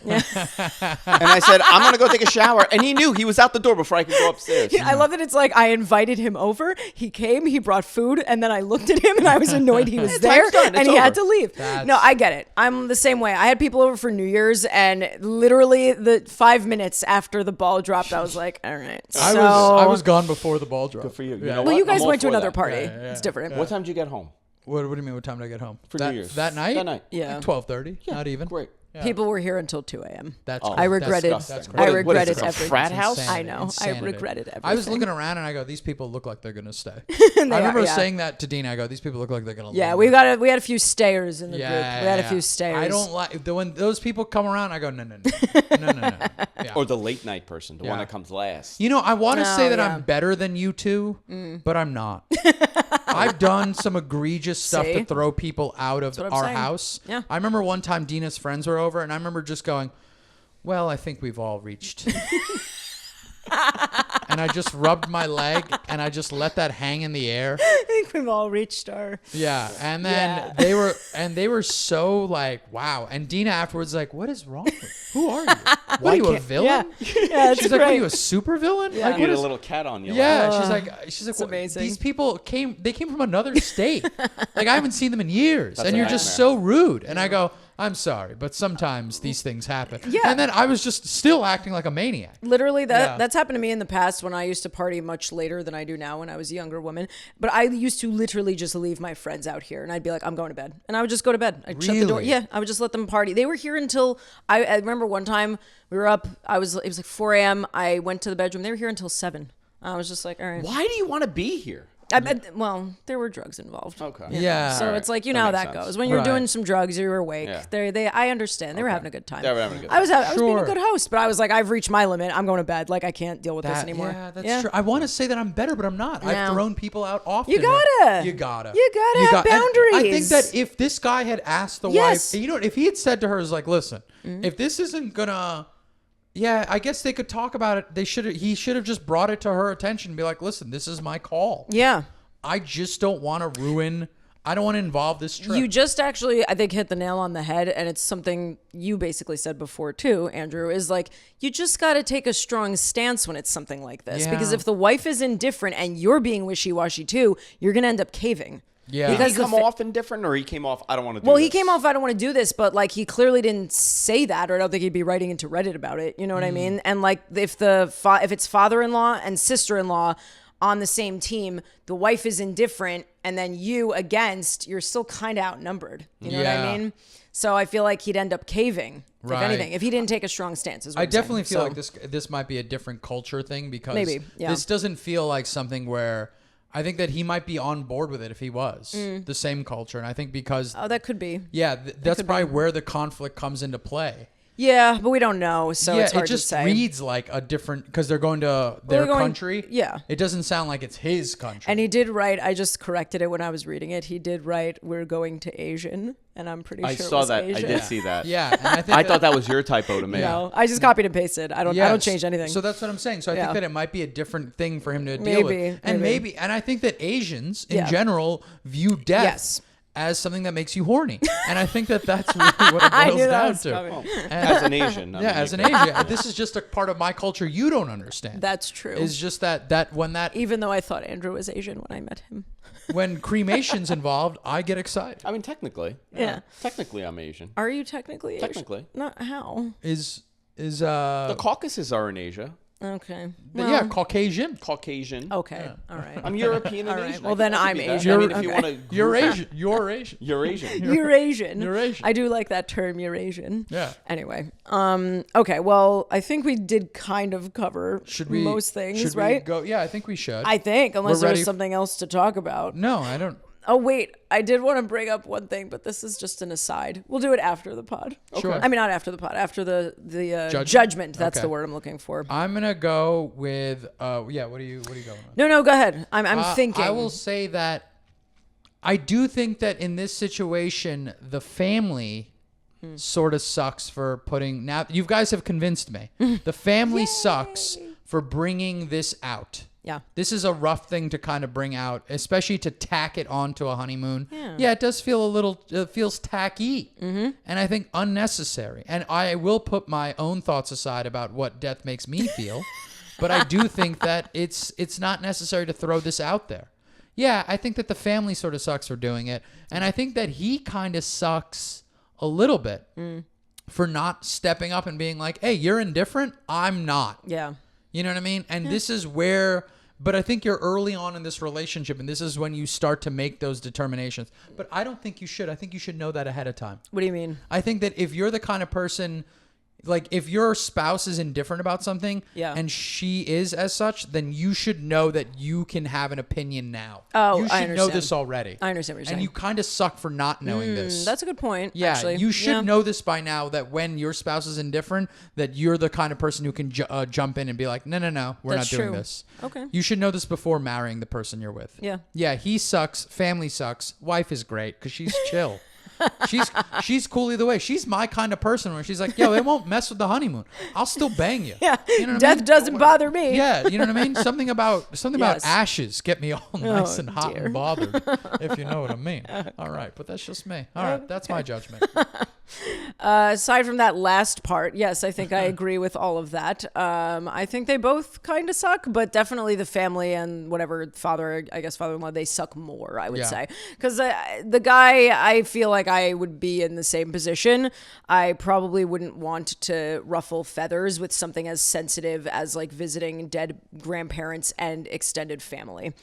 I said, I'm going to go take a shower. And he knew he was out the door before I could go upstairs. I love that it's like I invited him over. He came, he brought food, and then I looked at him and I was annoyed he was there time's done. and It's he had over. to leave. That's- No, I get it. I'm the same way. I had people over for New Year's and literally the 5 minutes after the ball dropped, I was like, all right. I So, was gone before the ball dropped. Good for you. You Yeah. know well, what? you guys I'm all went to for another that. party. Yeah. It's different. What time did you get home? What do you mean? What time did I get home? For that, New Year's. That night? That night. Yeah. 12:30. Not even. Great. Yeah. People were here until 2 a.m. That's Oh. crazy. I regretted. That's disgusting. crazy. I What is regretted this, a everything. frat house? Insanity. I know. I Insanity. regretted everything. I was looking around and I go, these people look like they're gonna stay. I remember yeah. saying that to Dina. I go, these people look like they're gonna. Yeah, leave. we had a few stayers in the group. We had a few stayers. I don't like when those people come around. I go, no. Yeah. Or the late night person, the one Yeah. that comes last. You know, I want to say that yeah. I'm better than you two, but I'm not. I've done some egregious stuff See? to throw people out of what I'm our saying. house. Yeah. I remember one time Dina's friends were over, and I remember just going, well, I think we've all reached. And I just rubbed my leg, and I just let that hang in the air. I think we've all reached our. Yeah, and then Yeah. they were so like, wow. And Dina afterwards like, what is wrong with you? Who are you? What are you, a villain? Yeah, yeah, it's She's great. like, what are you, a super villain? Yeah. Like, You what get is a little cat on you. yeah, she's like, it's well, amazing. these people came from another state. Like I haven't seen them in years, and a you're just so rude. And I go, I'm sorry, but sometimes these things happen. Yeah. And then I was just still acting like a maniac. Literally, Yeah. that's happened to me in the past when I used to party much later than I do now when I was a younger woman. But I used to literally just leave my friends out here, and I'd be like, I'm going to bed, and I would just go to bed. I'd shut the door. Really? Yeah, I would just let them party. They were here until I remember one time we were up. It was like 4 a.m. I went to the bedroom. They were here until 7. I was just like, all right. Why do you want to be here? Well, there were drugs involved. Okay. Yeah. So Alright. it's like, you That know how makes that sense. goes. When you're Right. doing some drugs, you're awake. Yeah. I understand. They were having a good time. They were having a good I was being a Sure. good host, but I was like, I've reached my limit. I'm going to bed. Like, I can't deal with this anymore. Yeah, that's true. I want to say that I'm better, but I'm not. I've No. thrown people out often. You gotta. You gotta. You gotta have and I think boundaries. that if this guy had asked the Yes. wife, you know, if he had said to her, "Is like, listen, if this isn't gonna." Yeah, I guess they could talk about it. He should have just brought it to her attention and be like, listen, this is my call. Yeah. I just don't want to I don't want to involve this trip. You just actually, I think, hit the nail on the head. And it's something you basically said before, too, Andrew, is like, you just got to take a strong stance when it's something like this. Yeah. Because if the wife is indifferent and you're being wishy-washy, too, you're going to end up caving. Yeah. Did Because he the come fa- off indifferent, or he came off, I don't want to do Well, this? he came off, I don't want to do this, but like he clearly didn't say that, or I don't think he'd be writing into Reddit about it. You know what I mean? And like if if it's father-in-law and sister-in-law on the same team, the wife is indifferent, and then you against, you're still kind of outnumbered. You know what Yeah. I mean? So I feel like he'd end up caving, Right. if anything, if he didn't take a strong stance. Is what I I'm saying. definitely feel So- like this might be a different culture thing because Maybe, yeah. this doesn't feel like something where I think that he might be on board with it if he was the same culture. And I think because Oh, that could be. that's probably where the conflict comes into play. Yeah, but we don't know, so yeah, it's hard it just to say. reads like a different because they're going to their going- country. yeah. It doesn't sound like it's his country. And he did write, I just corrected it when I was reading it. He did write, we're going to Asian. And I'm pretty sure I it saw was that. Asian. I did see that. yeah, and I think I thought that was your typo to me. No, I just copied and pasted. I don't Yes. change anything. So that's what I'm saying. So I Yeah. think that it might be a different thing for him to deal with. Maybe, And maybe. and I think that Asians in Yeah. general view death Yes. as something that makes you horny. And I think that that's really what it I boils knew that down was to. coming. As an Asian. I Yeah, mean, as you an could- Asian, this is just a part of my culture you don't understand. That's true. Is just that Even though I thought Andrew was Asian when I met him. when cremation's involved, I get excited. I mean, technically. Yeah. Technically, I'm Asian. Are you technically Asian? Technically. Not how. Is The Caucasus are in Asia. Okay. But yeah, Caucasian. Caucasian. Okay. All right. I'm European and All right. Asian. Well, I then can also I'm be that. Asian. I mean, if Okay. you want to, You're Asian. You're Asian. you're Asian. Eurasian. Eurasian. I do like that term, Eurasian. Yeah. Anyway. Okay. Well, I think we did kind of cover most things, should right? We go? Yeah, I think we should. I think, unless We're ready there's something else to talk about. No, I don't. Oh, wait. I did want to bring up one thing, but this is just an aside. We'll do it after the pod. Sure. I mean, not after the pod. After the Judgment? judgment. That's Okay. the word I'm looking for. I'm gonna go with. Yeah. What are you going with? No, go ahead. I'm thinking. I will say that I do think that in this situation, the family sort of sucks for putting. Now, you guys have convinced me. The family sucks for bringing this out. Yeah. This is a rough thing to kind of bring out, especially to tack it onto a honeymoon. Yeah. It does feel it feels tacky. And I think unnecessary. And I will put my own thoughts aside about what death makes me feel. But I do think that it's not necessary to throw this out there. Yeah, I think that the family sort of sucks for doing it. And I think that he kind of sucks a little bit for not stepping up and being like, hey, you're indifferent? I'm not. Yeah. You know what I mean? And this is where, but I think you're early on in this relationship, and this is when you start to make those determinations. But I don't think you should. I think you should know that ahead of time. What do you mean? I think that if you're the kind of person, like if your spouse is indifferent about something and she is as such, then you should know that you can have an opinion now. Oh, you should I know understand. this already. I understand what you're saying. And you kind of suck for not knowing this. That's a good point. Yeah, actually. you should know this by now that when your spouse is indifferent, that you're the kind of person who can jump in and be like, no, we're That's not doing true. this. Okay. You should know this before marrying the person you're with. Yeah. Yeah, he sucks. Family sucks. Wife is great because she's chill. She's cool either way. She's my kind of person where she's like, yo, it won't mess with the honeymoon. I'll still bang you. Yeah. You know what Death I mean? doesn't bother me. Yeah, you know what I mean? Something about Yes. ashes get me all nice and hot dear. and bothered, if you know what I mean. All right, but that's just me. All right, that's my judgment. Aside from that last part, yes, I think I agree with all of that. I think they both kind of suck, but definitely the family and whatever father-in-law, they suck more, I would Yeah. say. Because the guy, I feel like I would be in the same position. I probably wouldn't want to ruffle feathers with something as sensitive as like visiting dead grandparents and extended family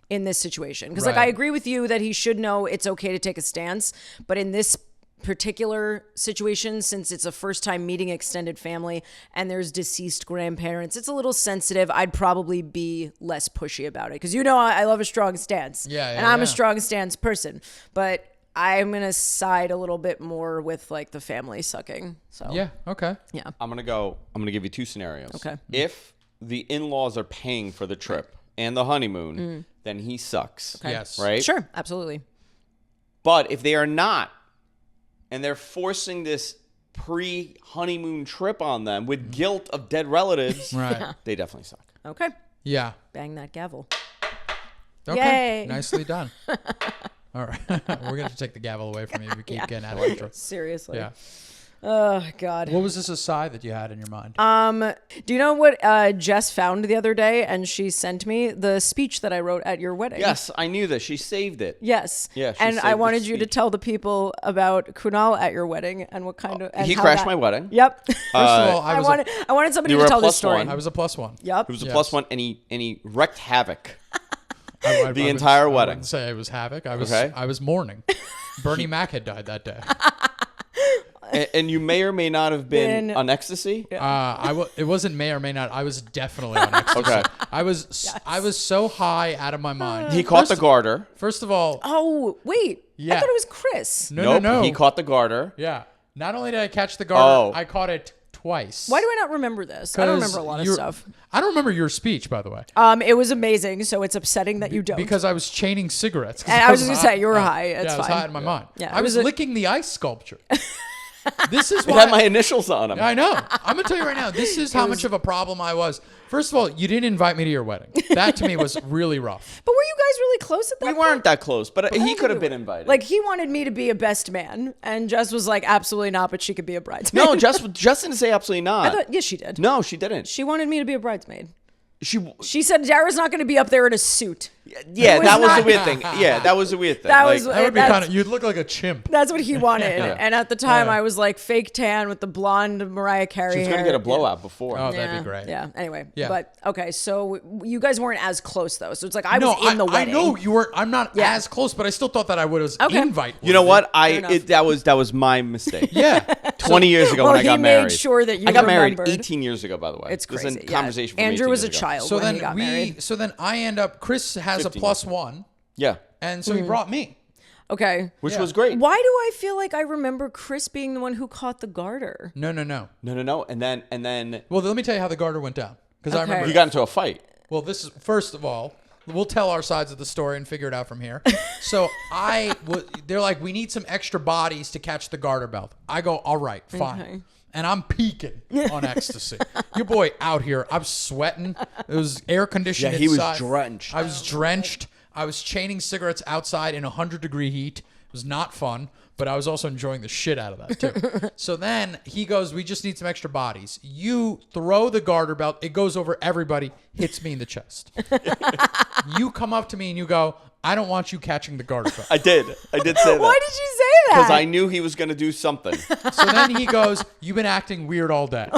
in this situation. Because like Right. I agree with you that he should know it's okay to take a stance, but in this particular situation, since it's a first time meeting extended family and there's deceased grandparents, it's a little sensitive. I'd probably be less pushy about it because I love a strong stance. And I'm a strong stance person, but I'm gonna side a little bit more with like the family sucking. So Yeah, okay. yeah. I'm gonna give you two scenarios. Okay. If the in-laws are paying for the trip and the honeymoon, then he sucks. Okay. Yes. Right? Sure, absolutely. But if they are not, and they're forcing this pre-honeymoon trip on them with guilt of dead relatives, Right. they definitely suck. Okay, Yeah. bang that gavel. Okay. Yay. Nicely done. All right. We're going to take the gavel away from you if you keep getting out of control. Seriously. Yeah. Oh God. What was this aside that you had in your mind? Do you know what Jess found the other day? And she sent me the speech that I wrote at your wedding. Yes, I knew this. She saved it. Yes. Yeah, she and saved I the wanted you to speech. tell the people about Kunal at your wedding and what kind of. And He how crashed that- my wedding. Yep. First of all, I wanted somebody You to were a tell this plus story. one. I was a +1. Yep. It was a Yes. +1, and he wreaked havoc. I The entire I wedding. wouldn't say it was havoc. I was Okay. I was mourning. Bernie Mac had died that day. And you may or may not have been on ecstasy. It wasn't may or may not. I was definitely on ecstasy. Okay. I was so high out of my mind. He caught the garter. First of all, Oh wait. Yeah. I thought it was Chris. no. He caught the garter. Yeah. Not only did I catch the garter, Oh. I caught it twice. Why do I not remember this? I don't remember a lot of stuff. I don't remember your speech, by the way, It was amazing, so it's upsetting that you don't. because I was chaining cigarettes. 'cause And I was just gonna high. say, you were Yeah. high. It's yeah, I was fine. high in my mind. Yeah, I it was was a- licking the ice sculpture. This is It why had my initials on him. I know. I'm gonna tell you right now. This is how much of a problem I was. First of all, you didn't invite me to your wedding. That to me was really rough. But were you guys really close at that We point? weren't that close, but he could have been invited. Like, he wanted me to be a best man, and Jess was like, absolutely not, but she could be a bridesmaid. no, Jess didn't say absolutely not. I thought, yes, she did. No, she didn't. She wanted me to be a bridesmaid. She She said Dara's not going to be up there in a suit. Yeah, was that was not- a weird thing. Yeah, that was a weird thing. That Like, was- That would be That's- kind of. You'd look like a chimp. That's what he wanted. Yeah. And at the time, Yeah. I was like fake tan with the blonde Mariah Carey she was hair. gonna get a blowout before. Oh, that'd be great. Yeah. Anyway. Yeah. But okay, so you guys weren't as close though. So it's like I was in the I wedding. know you were. I'm not Yeah. as close, but I still thought that I would have Okay. invite. You know what? enough. That was my mistake. Yeah. 20 years ago Well, when I got he made married. sure that you I got married remembered. 18 years ago, by the way. It's This crazy. is a conversation from Andrew 18 was a years ago. child So when then he got married. So then I end up. Chris has a 15 plus one, Yeah, and so he brought me. Okay. which Yeah. was great. Why do I feel like I remember Chris being the one who caught the garter? No. No. And then Well, let me tell you how the garter went down because I Okay. remember. you got into a fight. Well, this is first of all, we'll tell our sides of the story and figure it out from here. So they're like, we need some extra bodies to catch the garter belt. I go, all right, fine. Okay. And I'm peaking on ecstasy. Your boy out here, I'm sweating. It was air conditioned. Yeah, he was inside. drenched. I was drenched. I was chaining cigarettes outside in 100-degree heat. It was not fun, but I was also enjoying the shit out of that too. So then he goes, we just need some extra bodies. You throw the garter belt. It goes over everybody, hits me in the chest. You come up to me and you go, I don't want you catching the garter belt. I did say that. Why did you say that? Because I knew he was going to do something. So then he goes, you've been acting weird all day.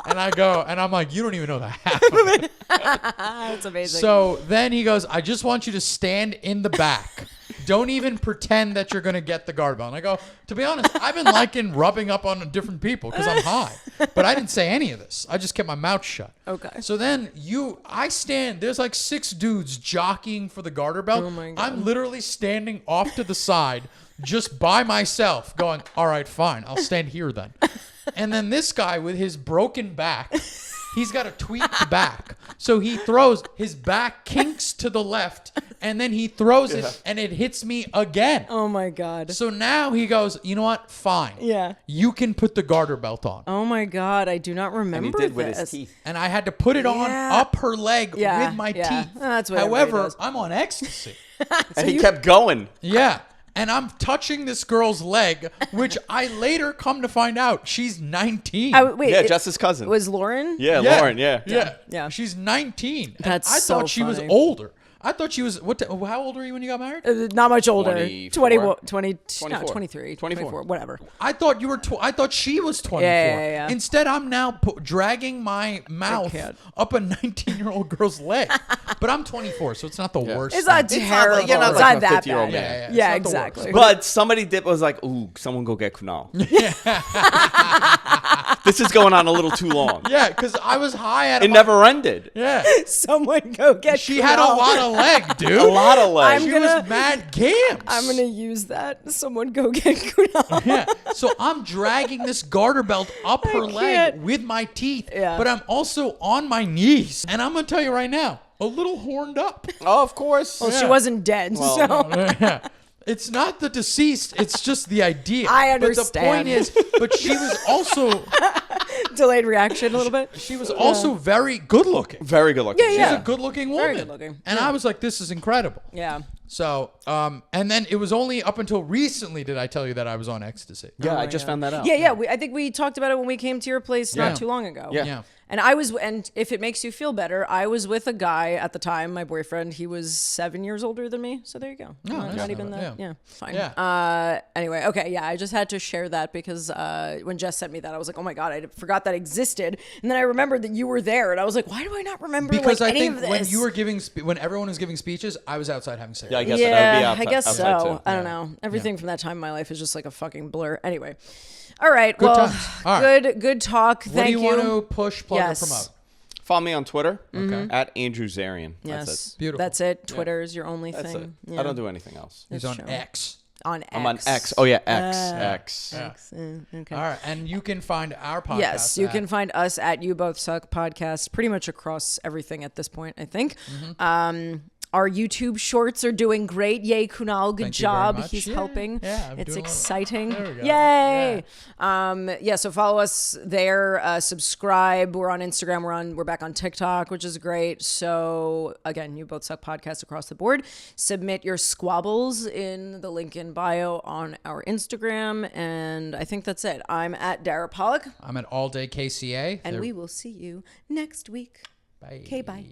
And I go, and I'm like, you don't even know the half of it. That's amazing. So then he goes, I just want you to stand in the back. Don't even pretend that you're going to get the garter belt. And I go, to be honest, I've been liking rubbing up on different people because I'm high. But I didn't say any of this. I just kept my mouth shut. Okay. So then I stand, there's like 6 dudes jockeying for the garter belt. Oh my God. I'm literally standing off to the side just by myself going, all right, fine. I'll stand here then. And then this guy with his broken back, he's got a tweaked back. So he throws, his back kinks to the left, and then he throws it, and it hits me again. Oh my God. So now he goes, you know what? Fine. Yeah. You can put the garter belt on. Oh my God. I do not remember And he did with this. his teeth. And I had to put it on Yeah. up her leg Yeah, with my yeah. teeth. That's what everybody However, does. I'm on ecstasy. And he kept going. Yeah. And I'm touching this girl's leg, which I later come to find out she's 19. Wait. Yeah, just his cousin. Was Lauren? Yeah, Lauren, yeah. Yeah. She's 19. And That's I so thought she was funny. older. I thought she was, how old were you when you got married? Not much older. 24? 20, 24. No, 23. 24. Whatever. I thought you were, I thought she was 24. Yeah. Instead, I'm now dragging my mouth can't. up a 19-year-old girl's leg. But I'm 24, so it's not the worst. It's not thing. terrible. like- you're not it's like not a that 50-year-old bad. man. Yeah, it's Yeah, not the exactly. worst. But somebody was like, ooh, someone go get Kunal. This is going on a little too long. Yeah, because I was high at It never ended. Yeah. Someone go get She had a Kunal. lot of leg, dude. A lot of legs. I'm She gonna- was mad gams. I'm going to use that. Someone go get Kunal. Yeah. So I'm dragging this garter belt up her leg can't. with my teeth, Yeah. but I'm also on my knees. And I'm going to tell you right now, a little horned up. Oh, of course. Well, she Yeah. wasn't dead, Well, so. Yeah. It's not the deceased, it's just the idea. I But the point understand. is, but she was also Delayed reaction a little bit. very good looking. Very good looking. Yeah, She's yeah. a good looking woman. Very good looking. And I was like, this is incredible. Yeah. So, and then it was only up until recently did I tell you that I was on ecstasy. Yeah, Oh I my just God. found that out. Yeah. I think we talked about it when we came to your place Yeah. not too long ago. Yeah. Yeah. And if it makes you feel better, I was with a guy at the time, my boyfriend. He was 7 years older than me. So there you go. that's Not even not that. bad. Yeah. Fine. Yeah. Anyway, okay. Yeah. I just had to share that because when Jess sent me that, I was like, oh my God, I forgot that existed. And then I remembered that you were there. And I was like, why do I not remember Because like, I any think of this? when you were giving, when everyone was giving speeches, I was outside having Yeah, I cigarettes. guess that would be Yeah, outside, I guess outside so. too. I don't know. Everything from that time in my life is just like a fucking blur. Anyway. All right. Good well, times. All right. good talk. What Thank do you want to push, plug, Yes. or promote? Follow me on Twitter Okay. at Andrew Zarian. Yes. That's it. Beautiful. That's it. Twitter is your only That's thing. it. Yeah. I don't do anything else. He's That's on true. X. On X. I'm on X. Oh yeah, X. X. Okay. All right. And you can find our podcast. Yes, you at- can find us at You Both Suck podcast pretty much across everything at this point, I think. Mm-hmm. Our YouTube shorts are doing great. Yay, Kunal. Good Thank you very job. much. He's Yeah. helping. Yeah, I'm it's doing a little- exciting. There we go. Yay. Yeah, so follow us there. Subscribe. We're on Instagram. We're back on TikTok, which is great. So again, You Both Suck podcast across the board. Submit your squabbles in the link in bio on our Instagram. And I think that's it. I'm at Dara Pollock. I'm at All Day KCA. And They're- we will see you next week. Bye. Okay, bye.